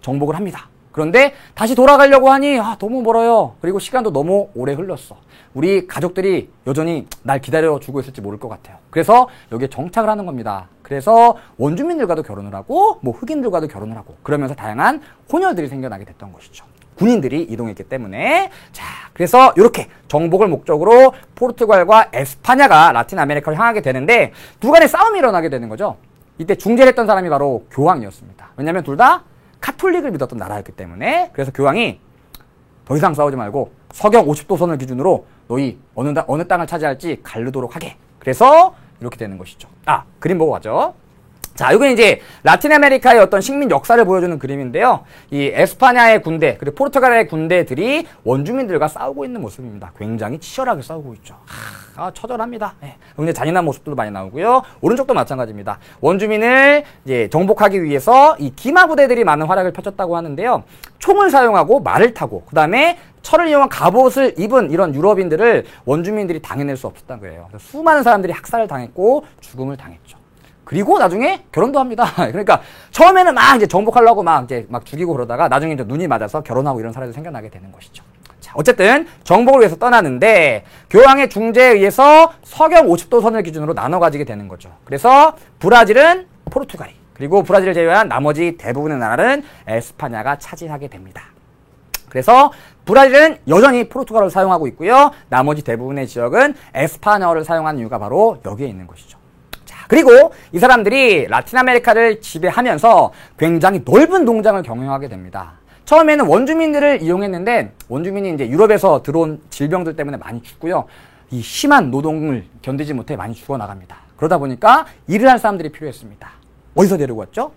정복을 합니다. 그런데 다시 돌아가려고 하니 너무 멀어요. 그리고 시간도 너무 오래 흘렀어. 우리 가족들이 여전히 날 기다려주고 있을지 모를 것 같아요. 그래서 여기에 정착을 하는 겁니다. 그래서 원주민들과도 결혼을 하고 흑인들과도 결혼을 하고 그러면서 다양한 혼혈들이 생겨나게 됐던 것이죠. 군인들이 이동했기 때문에. 자, 그래서 이렇게 정복을 목적으로 포르투갈과 에스파냐가 라틴 아메리카로 향하게 되는데 두 간의 싸움이 일어나게 되는 거죠. 이때 중재를 했던 사람이 바로 교황이었습니다. 왜냐하면 둘 다 카톨릭을 믿었던 나라였기 때문에. 그래서 교황이 더 이상 싸우지 말고 서경 50도선을 기준으로 너희 어느 땅을 차지할지 가르도록 하게. 그래서 이렇게 되는 것이죠. 그림 보고 가죠. 자, 이건 이제 라틴 아메리카의 어떤 식민 역사를 보여주는 그림인데요. 이 에스파냐의 군대, 그리고 포르투갈의 군대들이 원주민들과 싸우고 있는 모습입니다. 굉장히 치열하게 싸우고 있죠. 처절합니다. 네. 굉장히 잔인한 모습들도 많이 나오고요. 오른쪽도 마찬가지입니다. 원주민을 이제 정복하기 위해서 이 기마 부대들이 많은 활약을 펼쳤다고 하는데요. 총을 사용하고 말을 타고, 그 다음에 철을 이용한 갑옷을 입은 이런 유럽인들을 원주민들이 당해낼 수 없었던 거예요. 수많은 사람들이 학살을 당했고 죽음을 당했죠. 그리고 나중에 결혼도 합니다. 그러니까 처음에는 막 이제 정복하려고 막 죽이고 그러다가 나중에 이제 눈이 맞아서 결혼하고 이런 사례도 생겨나게 되는 것이죠. 자, 어쨌든 정복을 위해서 떠나는데 교황의 중재에 의해서 서경 50도 선을 기준으로 나눠 가지게 되는 거죠. 그래서 브라질은 포르투갈이, 그리고 브라질을 제외한 나머지 대부분의 나라는 에스파냐가 차지하게 됩니다. 그래서 브라질은 여전히 포르투갈어를 사용하고 있고요. 나머지 대부분의 지역은 에스파냐어를 사용하는 이유가 바로 여기에 있는 것이죠. 그리고 이 사람들이 라틴 아메리카를 지배하면서 굉장히 넓은 농장을 경영하게 됩니다. 처음에는 원주민들을 이용했는데 원주민이 이제 유럽에서 들어온 질병들 때문에 많이 죽고요. 이 심한 노동을 견디지 못해 많이 죽어나갑니다. 그러다 보니까 일을 할 사람들이 필요했습니다. 어디서 데리고 왔죠?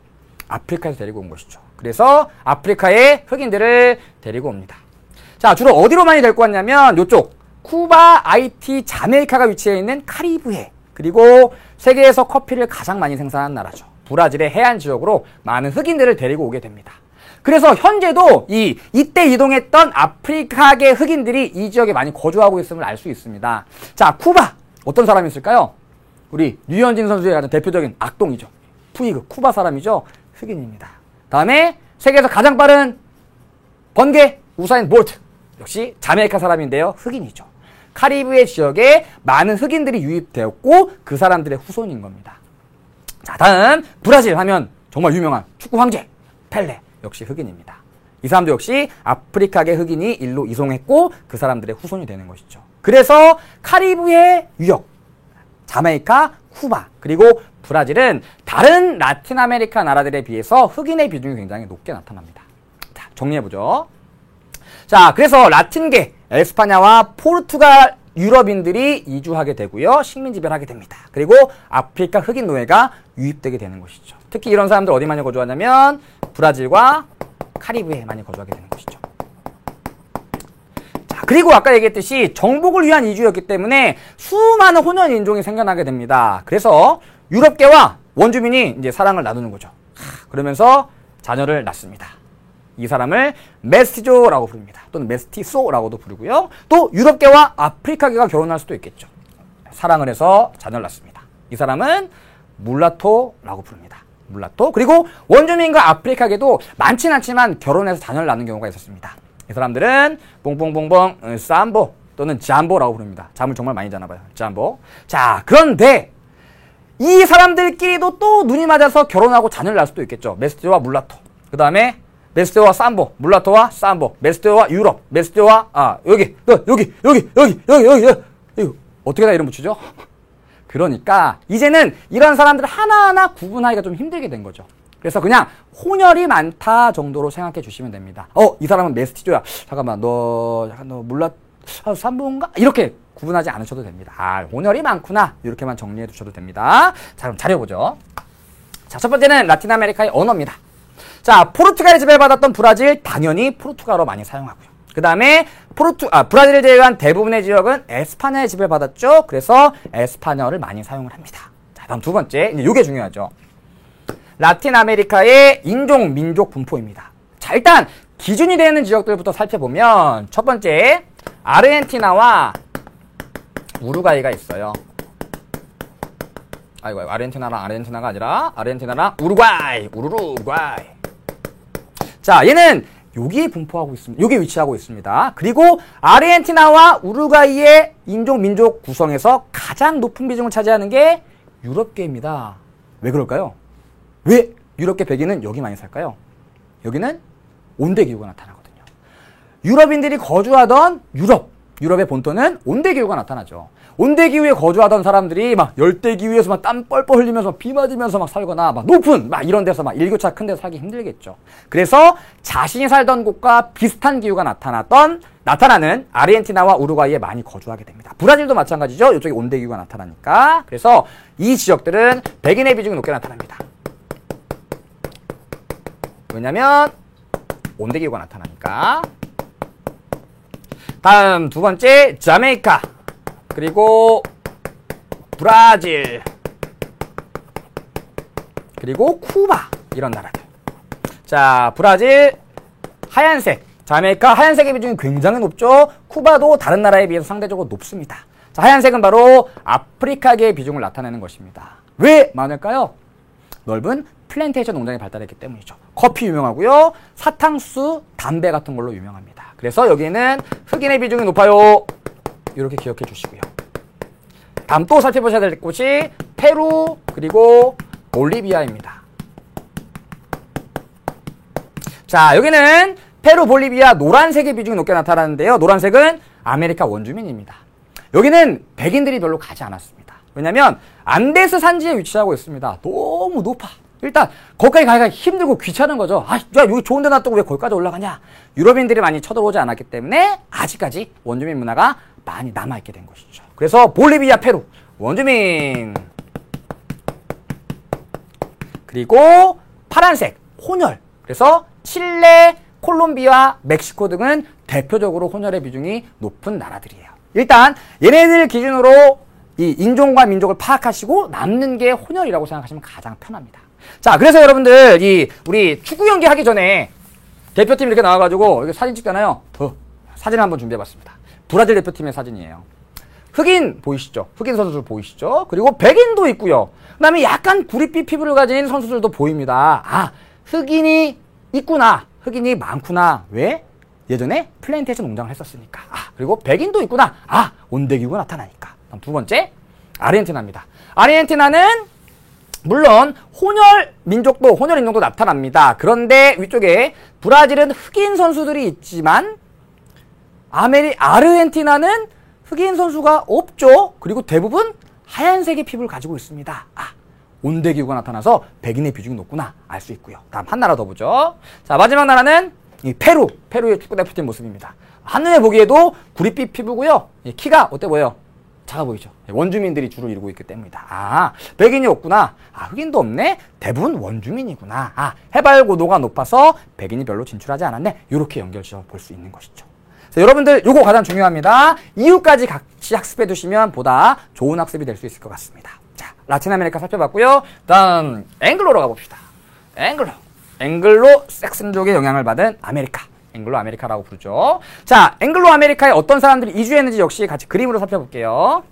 아프리카에서 데리고 온 것이죠. 그래서 아프리카의 흑인들을 데리고 옵니다. 자, 주로 어디로 많이 데리고 왔냐면 이쪽 쿠바, 아이티, 자메이카가 위치해 있는 카리브해, 그리고 세계에서 커피를 가장 많이 생산하는 나라죠. 브라질의 해안 지역으로 많은 흑인들을 데리고 오게 됩니다. 그래서 현재도 이때 이동했던 아프리카계 흑인들이 이 지역에 많이 거주하고 있음을 알 수 있습니다. 자, 쿠바 어떤 사람이 있을까요? 우리 류현진 선수의 가장 대표적인 악동이죠. 푸이그, 쿠바 사람이죠. 흑인입니다. 다음에 세계에서 가장 빠른 번개 우사인 볼트, 역시 자메이카 사람인데요. 흑인이죠. 카리브해 지역에 많은 흑인들이 유입되었고 그 사람들의 후손인 겁니다. 자, 다음 브라질 하면 정말 유명한 축구 황제 펠레 역시 흑인입니다. 이 사람도 역시 아프리카계 흑인이 일로 이송했고 그 사람들의 후손이 되는 것이죠. 그래서 카리브해 유역, 자메이카, 쿠바, 그리고 브라질은 다른 라틴 아메리카 나라들에 비해서 흑인의 비중이 굉장히 높게 나타납니다. 자, 정리해보죠. 자, 그래서 라틴계, 에스파냐와 포르투갈 유럽인들이 이주하게 되고요. 식민지배를 하게 됩니다. 그리고 아프리카 흑인 노예가 유입되게 되는 것이죠. 특히 이런 사람들 어디 많이 거주하냐면 브라질과 카리브해에 많이 거주하게 되는 것이죠. 자, 그리고 아까 얘기했듯이 정복을 위한 이주였기 때문에 수많은 혼혈 인종이 생겨나게 됩니다. 그래서 유럽계와 원주민이 이제 사랑을 나누는 거죠. 그러면서 자녀를 낳습니다. 이 사람을 메스티조라고 부릅니다. 또는 메스티소라고도 부르고요. 또 유럽계와 아프리카계가 결혼할 수도 있겠죠. 사랑을 해서 자녀를 낳습니다. 이 사람은 물라토라고 부릅니다. 물라토. 그리고 원주민과 아프리카계도 많진 않지만 결혼해서 자녀를 낳는 경우가 있었습니다. 이 사람들은 뽕뽕뽕뽕 삼보 또는 잠보라고 부릅니다. 잠을 정말 많이 자나 봐요. 잠보. 자, 그런데 이 사람들끼리도 또 눈이 맞아서 결혼하고 자녀를 낳을 수도 있겠죠. 메스티조와 물라토. 그 다음에 메스티조와 삼보, 물라토와 삼보, 메스티조와 유럽, 메스티조와 여기 어떻게 다 이름 붙이죠? 그러니까 이제는 이런 사람들 하나하나 구분하기가 좀 힘들게 된 거죠. 그래서 그냥 혼혈이 많다 정도로 생각해 주시면 됩니다. 이 사람은 메스티조야. 잠깐만, 너 삼보인가? 이렇게 구분하지 않으셔도 됩니다. 혼혈이 많구나. 이렇게만 정리해 두셔도 됩니다. 자, 그럼 잘해보죠. 자, 첫 번째는 라틴 아메리카의 언어입니다. 자, 포르투갈에 지배받았던 브라질 당연히 포르투갈어 많이 사용하고요. 그 다음에 브라질을 제외한 대부분의 지역은 에스파냐에 지배받았죠. 그래서 에스파냐어를 많이 사용을 합니다. 자, 다음 두 번째, 이제 요게 중요하죠. 라틴 아메리카의 인종, 민족 분포입니다. 자, 일단 기준이 되는 지역들부터 살펴보면 첫 번째, 아르헨티나와 우루과이가 있어요. 아이고, 아르헨티나랑 아르헨티나가 아니라 아르헨티나랑 우루과이. 자, 얘는 여기에 분포하고 있습니다. 여기에 위치하고 있습니다. 그리고 아르헨티나와 우루과이의 인종, 민족 구성에서 가장 높은 비중을 차지하는 게 유럽계입니다. 왜 그럴까요? 왜 유럽계 백인은 여기 많이 살까요? 여기는 온대기후가 나타나거든요. 유럽인들이 거주하던 유럽의 본토는 온대기후가 나타나죠. 온대기후에 거주하던 사람들이 막 열대기후에서 막 땀 뻘뻘 흘리면서 비 맞으면서 막 살거나 막 높은 막 이런 데서 막 일교차 큰 데서 살기 힘들겠죠. 그래서 자신이 살던 곳과 비슷한 기후가 나타나는 아르헨티나와 우루과이에 많이 거주하게 됩니다. 브라질도 마찬가지죠. 이쪽에 온대기후가 나타나니까. 그래서 이 지역들은 백인의 비중이 높게 나타납니다. 왜냐면 온대기후가 나타나니까. 다음 두 번째, 자메이카. 그리고 브라질, 그리고 쿠바, 이런 나라들. 자, 브라질 하얀색, 자메이카 하얀색의 비중이 굉장히 높죠. 쿠바도 다른 나라에 비해서 상대적으로 높습니다. 자, 하얀색은 바로 아프리카계의 비중을 나타내는 것입니다. 왜 많을까요? 넓은 플랜테이션 농장이 발달했기 때문이죠. 커피 유명하고요. 사탕수수, 담배 같은 걸로 유명합니다. 그래서 여기는 흑인의 비중이 높아요. 이렇게 기억해 주시고요. 다음 또 살펴보셔야 될 곳이 페루, 그리고 볼리비아입니다. 자, 여기는 페루, 볼리비아 노란색의 비중이 높게 나타나는데요. 노란색은 아메리카 원주민입니다. 여기는 백인들이 별로 가지 않았습니다. 왜냐면 안데스 산지에 위치하고 있습니다. 너무 높아. 일단 거기까지 가기가 힘들고 귀찮은 거죠. 야, 여기 좋은 데 놔두고 왜 거기까지 올라가냐. 유럽인들이 많이 쳐들어오지 않았기 때문에 아직까지 원주민 문화가 많이 남아있게 된 것이죠. 그래서 볼리비아, 페루 원주민, 그리고 파란색 혼혈. 그래서 칠레, 콜롬비아, 멕시코 등은 대표적으로 혼혈의 비중이 높은 나라들이에요. 일단 얘네들 기준으로 이 인종과 민족을 파악하시고 남는 게 혼혈이라고 생각하시면 가장 편합니다. 자, 그래서 여러분들 우리 축구 경기 하기 전에 대표팀 이렇게 나와가지고 이렇게 사진 찍잖아요. 사진 한번 준비해봤습니다. 브라질 대표팀의 사진이에요. 흑인 보이시죠? 흑인 선수들 보이시죠? 그리고 백인도 있고요. 그 다음에 약간 구릿빛 피부를 가진 선수들도 보입니다. 흑인이 있구나. 흑인이 많구나. 왜? 예전에 플랜테이션 농장을 했었으니까. 그리고 백인도 있구나. 온대기후가 나타나니까. 두 번째, 아르헨티나입니다. 아르헨티나는 물론 혼혈 민족도 혼혈 인종도 나타납니다. 그런데 위쪽에 브라질은 흑인 선수들이 있지만 아르헨티나는 흑인 선수가 없죠. 그리고 대부분 하얀색의 피부를 가지고 있습니다. 온대기후가 나타나서 백인의 비중이 높구나 알 수 있고요. 다음 한 나라 더 보죠. 자, 마지막 나라는 이 페루의 축구대표팀 모습입니다. 한눈에 보기에도 구릿빛 피부고요. 키가 어때 보여요? 작아 보이죠? 원주민들이 주로 이루고 있기 때문이다. 백인이 없구나. 흑인도 없네? 대부분 원주민이구나. 해발 고도가 높아서 백인이 별로 진출하지 않았네. 이렇게 연결지어 볼 수 있는 것이죠. 자, 여러분들 요거 가장 중요합니다. 이유까지 같이 학습해 두시면 보다 좋은 학습이 될 수 있을 것 같습니다. 자, 라틴 아메리카 살펴봤고요. 다음 앵글로로 가봅시다. 앵글로 색슨족의 영향을 받은 아메리카. 앵글로 아메리카라고 부르죠. 자, 앵글로 아메리카에 어떤 사람들이 이주했는지 역시 같이 그림으로 살펴볼게요.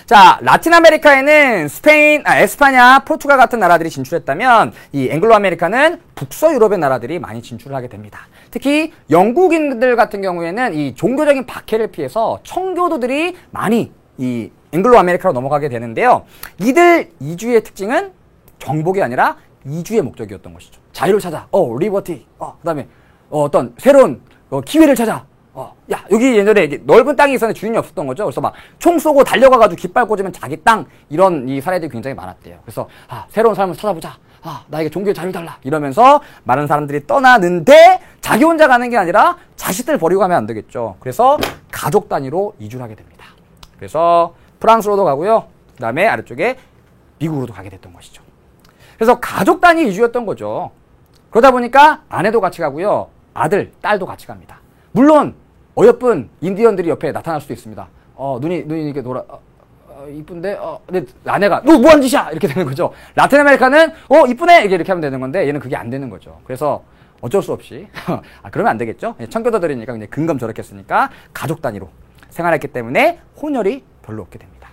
자, 라틴 아메리카에는 스페인, 에스파냐, 포르투갈 같은 나라들이 진출했다면 이 앵글로 아메리카는 북서유럽의 나라들이 많이 진출을 하게 됩니다. 특히 영국인들 같은 경우에는 이 종교적인 박해를 피해서 청교도들이 많이 이 앵글로 아메리카로 넘어가게 되는데요. 이들 이주의 특징은 정복이 아니라 이주의 목적이었던 것이죠. 자유를 찾아. 리버티. 그다음에 어떤 새로운 기회를 찾아. 야, 여기 예전에 넓은 땅이 있었는데 주인이 없었던 거죠. 그래서 막 총 쏘고 달려가가지고 깃발 꽂으면 자기 땅, 이런 이 사례들이 굉장히 많았대요. 그래서, 새로운 삶을 찾아보자. 나에게 종교의 자유 달라. 이러면서 많은 사람들이 떠나는데 자기 혼자 가는 게 아니라 자식들 버리고 가면 안 되겠죠. 그래서 가족 단위로 이주를 하게 됩니다. 그래서 프랑스로도 가고요. 그 다음에 아래쪽에 미국으로도 가게 됐던 것이죠. 그래서 가족 단위 이주였던 거죠. 그러다 보니까 아내도 같이 가고요. 아들, 딸도 같이 갑니다. 물론 어여쁜 인디언들이 옆에 나타날 수도 있습니다. 눈이 이렇게 이쁜데, 근데 아내가, 너 뭐 하는 짓이야! 이렇게 되는 거죠. 라틴 아메리카는, 이쁘네! 이렇게 하면 되는 건데, 얘는 그게 안 되는 거죠. 그래서 어쩔 수 없이, 그러면 안 되겠죠? 청교도들이니까 그냥 근검 저렇겠으니까 가족 단위로 생활했기 때문에 혼혈이 별로 없게 됩니다.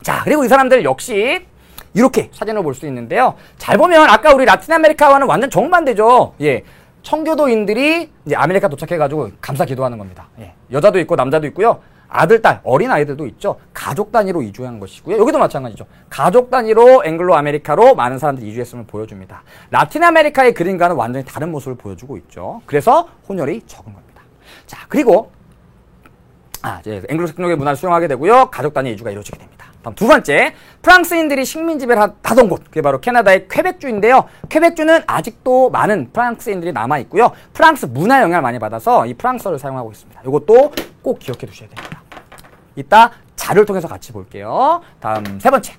자, 그리고 이 사람들 역시 이렇게 사진을 볼 수 있는데요. 잘 보면 아까 우리 라틴 아메리카와는 완전 정반대죠. 예. 청교도인들이 이제 아메리카 도착해가지고 감사 기도하는 겁니다. 예. 여자도 있고 남자도 있고요. 아들, 딸, 어린 아이들도 있죠. 가족 단위로 이주한 것이고요. 여기도 마찬가지죠. 가족 단위로 앵글로 아메리카로 많은 사람들이 이주했음을 보여줍니다. 라틴 아메리카의 그림과는 완전히 다른 모습을 보여주고 있죠. 그래서 혼혈이 적은 겁니다. 자, 그리고 이제 앵글로 색종의 문화를 수용하게 되고요. 가족 단위 이주가 이루어지게 됩니다. 다음 두 번째, 프랑스인들이 식민 지배를 하던 곳, 그게 바로 캐나다의 퀘벡주인데요. 퀘벡주는 아직도 많은 프랑스인들이 남아 있고요. 프랑스 문화 영향을 많이 받아서 이 프랑스어를 사용하고 있습니다. 이것도 꼭 기억해 두셔야 됩니다. 이따 자료를 통해서 같이 볼게요. 다음 세 번째.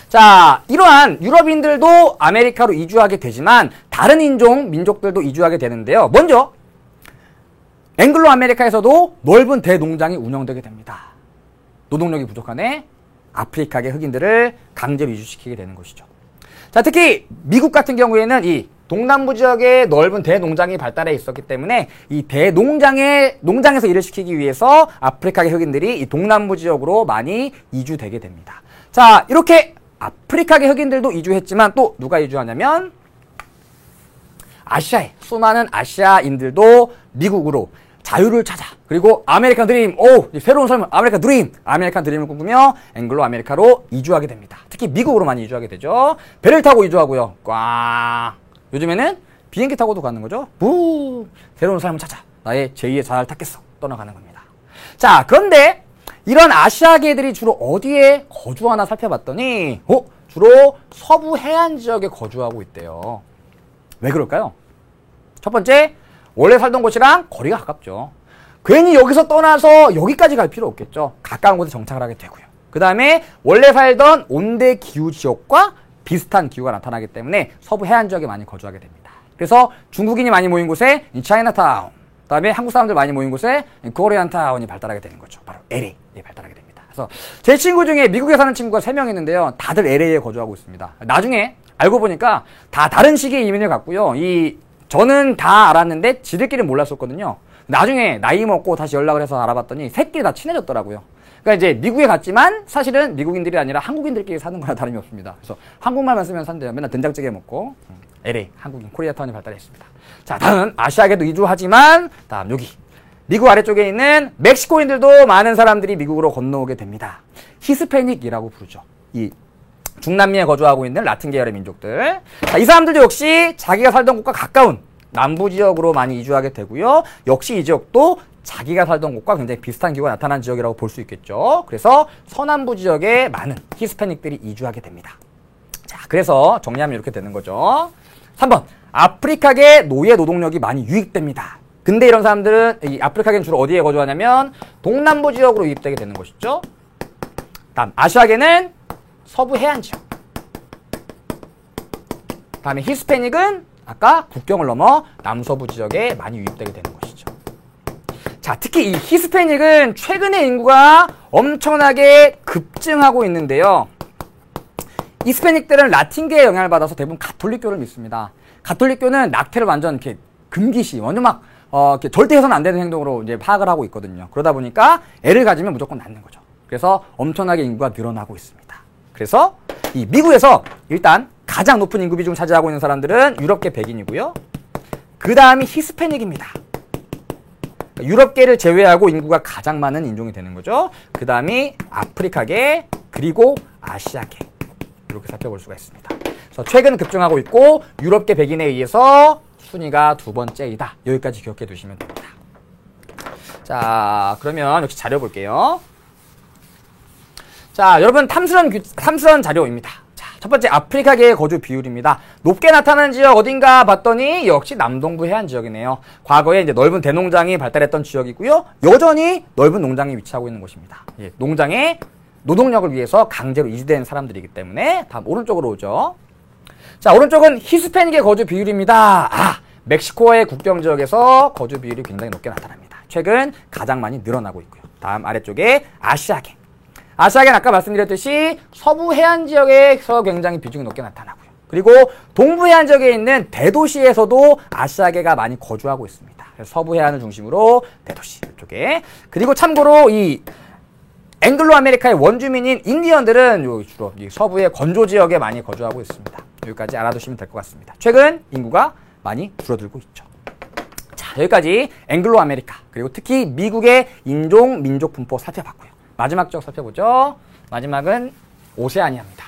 자, 이러한 유럽인들도 아메리카로 이주하게 되지만 다른 민족들도 이주하게 되는데요. 먼저 앵글로 아메리카에서도 넓은 대농장이 운영되게 됩니다. 노동력이 부족하네 아프리카계 흑인들을 강제로 이주시키게 되는 것이죠. 자, 특히 미국 같은 경우에는 이 동남부 지역에 넓은 대농장이 발달해 있었기 때문에 이 농장에서 일을 시키기 위해서 아프리카계 흑인들이 이 동남부 지역으로 많이 이주되게 됩니다. 자, 이렇게 아프리카계 흑인들도 이주했지만 또 누가 이주하냐면 아시아의 수많은 아시아인들도 미국으로 자유를 찾아, 그리고 아메리칸 드림, 새로운 삶을 아메리칸 드림을 꿈꾸며 앵글로 아메리카로 이주하게 됩니다. 특히 미국으로 많이 이주하게 되죠. 배를 타고 이주하고요. 요즘에는 비행기 타고도 가는 거죠. 새로운 삶을 찾아, 나의 제2의 자아를 찾겠어, 떠나가는 겁니다. 자, 그런데 이런 아시아계들이 주로 어디에 거주하나 살펴봤더니 주로 서부 해안 지역에 거주하고 있대요. 왜 그럴까요? 첫 번째, 원래 살던 곳이랑 거리가 가깝죠. 괜히 여기서 떠나서 여기까지 갈 필요 없겠죠. 가까운 곳에 정착을 하게 되고요. 그 다음에 원래 살던 온대 기후 지역과 비슷한 기후가 나타나기 때문에 서부 해안 지역에 많이 거주하게 됩니다. 그래서 중국인이 많이 모인 곳에 차이나타운, 그 다음에 한국 사람들 많이 모인 곳에 코리안타운이 발달하게 되는 거죠. 바로 LA에 발달하게 됩니다. 그래서 제 친구 중에 미국에 사는 친구가 3명 있는데요. 다들 LA에 거주하고 있습니다. 나중에 알고 보니까 다 다른 시기의 이민을 갔고요. 저는 다 알았는데 지들끼리 몰랐었거든요. 나중에 나이 먹고 다시 연락을 해서 알아봤더니 새끼리 다 친해졌더라고요. 그러니까 이제 미국에 갔지만 사실은 미국인들이 아니라 한국인들끼리 사는 거나 다름이 없습니다. 그래서 한국말만 쓰면 산대요. 맨날 된장찌개 먹고. LA, 한국인, 코리아타운이 발달했습니다. 자, 다음은 아시아계도 이주하지만 다음 여기 미국 아래쪽에 있는 멕시코인들도 많은 사람들이 미국으로 건너오게 됩니다. 히스패닉이라고 부르죠. 이 중남미에 거주하고 있는 라틴 계열의 민족들. 자, 이 사람들도 역시 자기가 살던 곳과 가까운 남부 지역으로 많이 이주하게 되고요. 역시 이 지역도 자기가 살던 곳과 굉장히 비슷한 기후가 나타난 지역이라고 볼 수 있겠죠. 그래서 서남부 지역에 많은 히스패닉들이 이주하게 됩니다. 자, 그래서 정리하면 이렇게 되는 거죠. 3번, 아프리카계 노예 노동력이 많이 유입됩니다. 근데 이런 사람들은 이 아프리카계는 주로 어디에 거주하냐면 동남부 지역으로 유입되게 되는 것이죠. 다음, 아시아계는 서부 해안 지역. 다음에 히스패닉은 아까 국경을 넘어 남서부 지역에 많이 유입되게 되는 것이죠. 자, 특히 이 히스패닉은 최근에 인구가 엄청나게 급증하고 있는데요. 히스패닉들은 라틴계의 영향을 받아서 대부분 가톨릭교를 믿습니다. 가톨릭교는 낙태를 완전 이렇게 금기시, 완전 막 이렇게 절대 해서는 안 되는 행동으로 이제 파악을 하고 있거든요. 그러다 보니까 애를 가지면 무조건 낳는 거죠. 그래서 엄청나게 인구가 늘어나고 있습니다. 그래서 이 미국에서 일단 가장 높은 인구 비중을 차지하고 있는 사람들은 유럽계 백인이고요. 그 다음이 히스패닉입니다. 유럽계를 제외하고 인구가 가장 많은 인종이 되는 거죠. 그 다음이 아프리카계, 그리고 아시아계. 이렇게 살펴볼 수가 있습니다. 그래서 최근 급증하고 있고 유럽계 백인에 의해서 순위가 두 번째이다. 여기까지 기억해 두시면 됩니다. 자, 그러면 역시 자료 볼게요. 자, 여러분 탐스런 자료입니다. 자, 첫 번째 아프리카계의 거주 비율입니다. 높게 나타나는 지역 어딘가 봤더니 역시 남동부 해안 지역이네요. 과거에 이제 넓은 대농장이 발달했던 지역이고요. 여전히 넓은 농장이 위치하고 있는 곳입니다. 예, 농장에 노동력을 위해서 강제로 이주된 사람들이기 때문에 다음 오른쪽으로 오죠. 자, 오른쪽은 히스패닉의 거주 비율입니다. 멕시코의 국경 지역에서 거주 비율이 굉장히 높게 나타납니다. 최근 가장 많이 늘어나고 있고요. 다음 아래쪽에 아시아계. 아시아계는 아까 말씀드렸듯이 서부 해안 지역에서 굉장히 비중이 높게 나타나고요. 그리고 동부 해안 지역에 있는 대도시에서도 아시아계가 많이 거주하고 있습니다. 그래서 서부 해안을 중심으로 대도시 이쪽에. 그리고 참고로 이 앵글로 아메리카의 원주민인 인디언들은 주로 이 서부의 건조 지역에 많이 거주하고 있습니다. 여기까지 알아두시면 될 것 같습니다. 최근 인구가 많이 줄어들고 있죠. 자, 여기까지 앵글로 아메리카, 그리고 특히 미국의 인종, 민족 분포 살펴봤고요. 마지막 지역 살펴보죠. 마지막은 오세아니아입니다.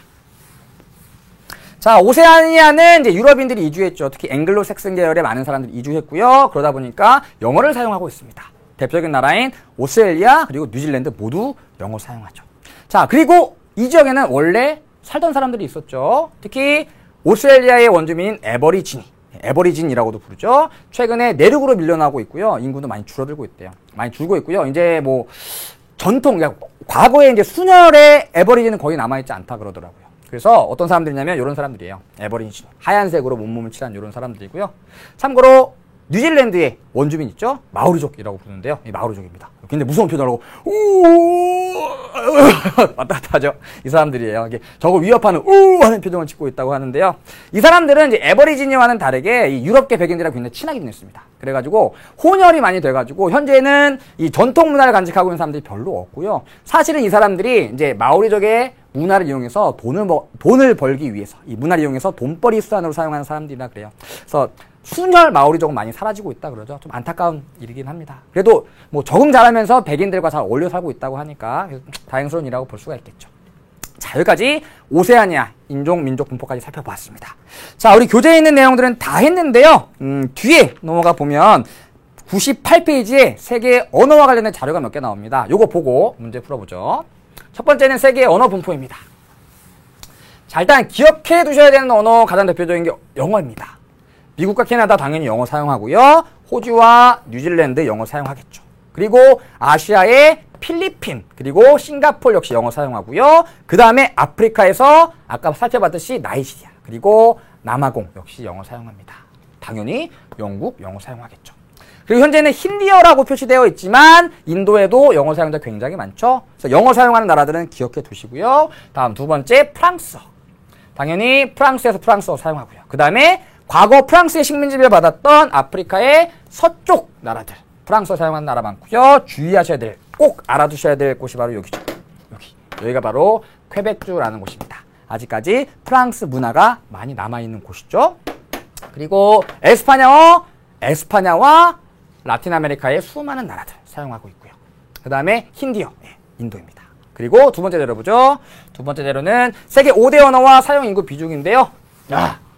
자, 오세아니아는 이제 유럽인들이 이주했죠. 특히 앵글로 색슨 계열의 많은 사람들이 이주했고요. 그러다 보니까 영어를 사용하고 있습니다. 대표적인 나라인 오스트레일리아 그리고 뉴질랜드 모두 영어 사용하죠. 자, 그리고 이 지역에는 원래 살던 사람들이 있었죠. 특히 오스트레일리아의 원주민인 에버리진이라고도 부르죠. 최근에 내륙으로 밀려나고 있고요. 인구도 많이 줄어들고 있대요. 많이 줄고 있고요. 이제 뭐 전통, 과거에 이제 순혈의 에버리진은 거의 남아있지 않다 그러더라고요. 그래서 어떤 사람들이냐면 이런 사람들이에요. 에버리진, 하얀색으로 몸을 칠한 이런 사람들이고요. 참고로 뉴질랜드의 원주민 있죠? 마오리족이라고 부르는데요. 이 마오리족입니다. 굉장히 무서운 표정을 하고 왔다 갔다 하죠. 이 사람들이에요. 저걸 위협하는 하는 표정을 짓고 있다고 하는데요. 이 사람들은 이제 에버리지니와는 다르게 이 유럽계 백인들이랑 굉장히 친하게 지냈습니다. 그래가지고 혼혈이 많이 돼가지고 현재는 이 전통 문화를 간직하고 있는 사람들이 별로 없고요. 사실은 이 사람들이 이제 마오리족의 문화를 이용해서 돈을 벌기 위해서 이 문화를 이용해서 돈벌이 수단으로 사용하는 사람들이라 그래요. 그래서 순혈 마오리족은 많이 사라지고 있다 그러죠. 좀 안타까운 일이긴 합니다. 그래도 뭐 적응 잘하면서 백인들과 잘 어울려 살고 있다고 하니까 다행스러운 일이라고 볼 수가 있겠죠. 자, 여기까지 오세아니아 인종, 민족 분포까지 살펴보았습니다. 자, 우리 교재에 있는 내용들은 다 했는데요. 뒤에 넘어가 보면 98페이지에 세계의 언어와 관련된 자료가 몇 개 나옵니다. 요거 보고 문제 풀어보죠. 첫 번째는 세계의 언어 분포입니다. 자, 일단 기억해 두셔야 되는 언어 가장 대표적인 게 영어입니다. 미국과 캐나다 당연히 영어 사용하고요. 호주와 뉴질랜드 영어 사용하겠죠. 그리고 아시아의 필리핀, 그리고 싱가포르 역시 영어 사용하고요. 그 다음에 아프리카에서 아까 살펴봤듯이 나이지리아, 그리고 남아공 역시 영어 사용합니다. 당연히 영국 영어 사용하겠죠. 그리고 현재는 힌디어라고 표시되어 있지만 인도에도 영어 사용자 굉장히 많죠. 그래서 영어 사용하는 나라들은 기억해 두시고요. 다음 두 번째 프랑스어. 당연히 프랑스에서 프랑스어 사용하고요. 그 다음에 과거 프랑스의 식민 지배를 받았던 아프리카의 서쪽 나라들 프랑스어 사용하는 나라 많고요. 주의하셔야 될, 꼭 알아두셔야 될 곳이 바로 여기죠. 여기가 바로 퀘벡주라는 곳입니다. 아직까지 프랑스 문화가 많이 남아있는 곳이죠. 그리고 에스파냐와 라틴 아메리카의 수많은 나라들 사용하고 있고요. 그 다음에 힌디어, 인도입니다. 그리고 두 번째 자료 보죠. 두 번째 자료는 세계 5대 언어와 사용 인구 비중인데요.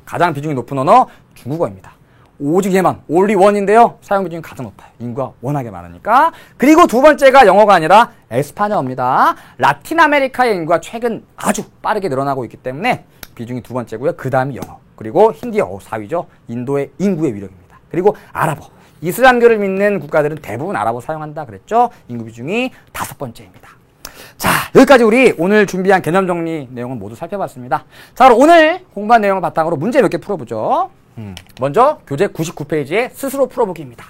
가장 비중이 높은 언어 중국어입니다. 오직 얘만 only one인데요. 사용 비중이 가장 높아요. 인구가 워낙에 많으니까. 그리고 두 번째가 영어가 아니라 에스파뇰입니다. 라틴 아메리카의 인구가 최근 아주 빠르게 늘어나고 있기 때문에 비중이 두 번째고요. 그 다음이 영어. 그리고 힌디어 4위죠. 인도의 인구의 위력입니다. 그리고 아랍어. 이슬람교를 믿는 국가들은 대부분 아랍어 사용한다 그랬죠. 인구 비중이 다섯 번째입니다. 자, 여기까지 우리 오늘 준비한 개념 정리 내용은 모두 살펴봤습니다. 자, 그럼 오늘 공부한 내용을 바탕으로 문제 몇 개 풀어보죠. 먼저 교재 99페이지에 스스로 풀어보기입니다.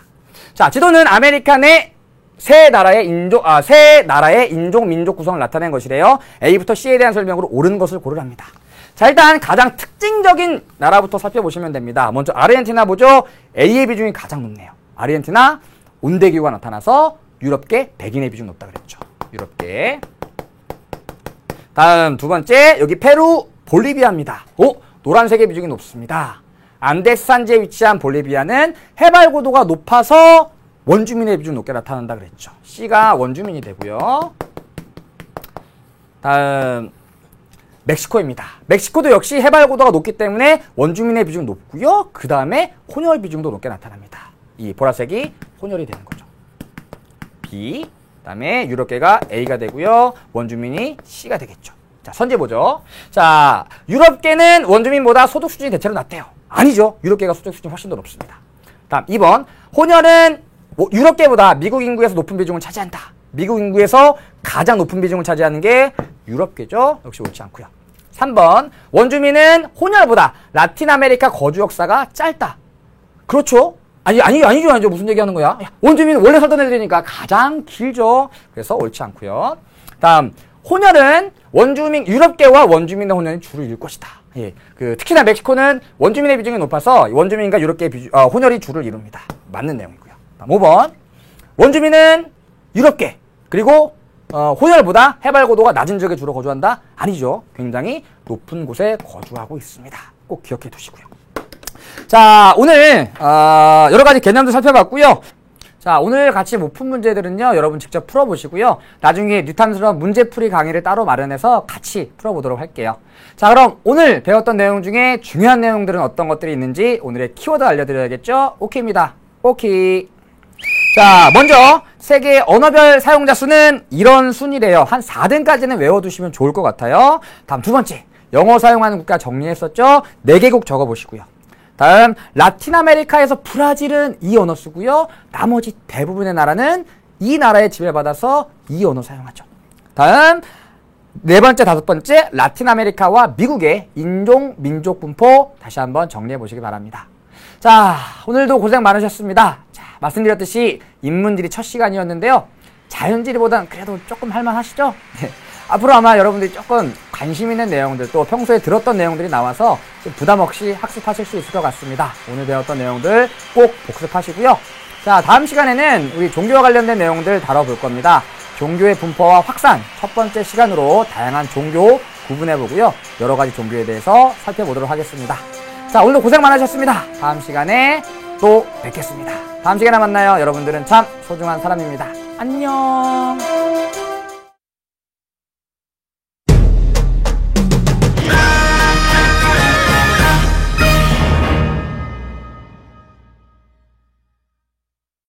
자, 지도는 아메리카 내 세 나라의 인종, 민족 구성을 나타낸 것이래요. A부터 C에 대한 설명으로 옳은 것을 고르랍니다. 자, 일단 가장 특징적인 나라부터 살펴보시면 됩니다. 먼저 아르헨티나 보죠. A의 비중이 가장 높네요. 아르헨티나 온대기후가 나타나서 유럽계 백인의 비중이 높다 그랬죠. 유럽계. 다음 두 번째 여기 페루, 볼리비아입니다. 노란색의 비중이 높습니다. 안데스 산지에 위치한 볼리비아는 해발 고도가 높아서 원주민의 비중이 높게 나타난다 그랬죠. C가 원주민이 되고요. 다음 멕시코입니다. 멕시코도 역시 해발 고도가 높기 때문에 원주민의 비중이 높고요. 그 다음에 혼혈 비중도 높게 나타납니다. 이 보라색이 혼혈이 되는 거죠. B. 그 다음에 유럽계가 A가 되고요. 원주민이 C가 되겠죠. 자, 선제 보죠. 자, 유럽계는 원주민보다 소득 수준이 대체로 낮대요. 아니죠. 유럽계가 소득 수준이 훨씬 더 높습니다. 다음 2번. 혼혈은 유럽계보다 미국 인구에서 높은 비중을 차지한다. 미국 인구에서 가장 높은 비중을 차지하는 게 유럽계죠. 역시 옳지 않고요. 3번. 원주민은 혼혈보다 라틴 아메리카 거주 역사가 짧다. 그렇죠. 아니죠. 무슨 얘기하는 거야? 원주민은 원래 살던 애들이니까 가장 길죠. 그래서 옳지 않고요. 다음. 혼혈은 유럽계와 원주민의 혼혈이 주를 이룰 것이다. 예, 특히나 멕시코는 원주민의 비중이 높아서 원주민과 유럽계의 혼혈이 주를 이룹니다. 맞는 내용이고요. 다음 5번. 원주민은 유럽계, 그리고 혼혈보다 해발 고도가 낮은 지역에 주로 거주한다? 아니죠. 굉장히 높은 곳에 거주하고 있습니다. 꼭 기억해 두시고요. 자, 오늘 여러 가지 개념도 살펴봤고요. 자, 오늘 같이 못 푼 문제들은요, 여러분 직접 풀어보시고요. 나중에 뉴턴스러운 문제풀이 강의를 따로 마련해서 같이 풀어보도록 할게요. 자, 그럼 오늘 배웠던 내용 중에 중요한 내용들은 어떤 것들이 있는지 오늘의 키워드 알려드려야겠죠? 오케이입니다. 오케이. 자, 먼저 세계 언어별 사용자 수는 이런 순이래요. 한 4등까지는 외워두시면 좋을 것 같아요. 다음 두 번째, 영어 사용하는 국가 정리했었죠? 4개국 적어보시고요. 다음 라틴 아메리카에서 브라질은 이 언어 쓰고요. 나머지 대부분의 나라는 이 나라의 지배받아서 이 언어 사용하죠. 다음 네 번째, 다섯 번째 라틴 아메리카와 미국의 인종, 민족 분포 다시 한번 정리해 보시기 바랍니다. 자, 오늘도 고생 많으셨습니다. 자, 말씀드렸듯이 인문지리 첫 시간이었는데요. 자연지리보단 그래도 조금 할만하시죠? 네. 앞으로 아마 여러분들이 조금 관심 있는 내용들, 또 평소에 들었던 내용들이 나와서 좀 부담 없이 학습하실 수 있을 것 같습니다. 오늘 배웠던 내용들 꼭 복습하시고요. 자, 다음 시간에는 우리 종교와 관련된 내용들 다뤄볼 겁니다. 종교의 분포와 확산, 첫 번째 시간으로 다양한 종교 구분해보고요. 여러 가지 종교에 대해서 살펴보도록 하겠습니다. 자, 오늘도 고생 많으셨습니다. 다음 시간에 또 뵙겠습니다. 다음 시간에 만나요. 여러분들은 참 소중한 사람입니다. 안녕.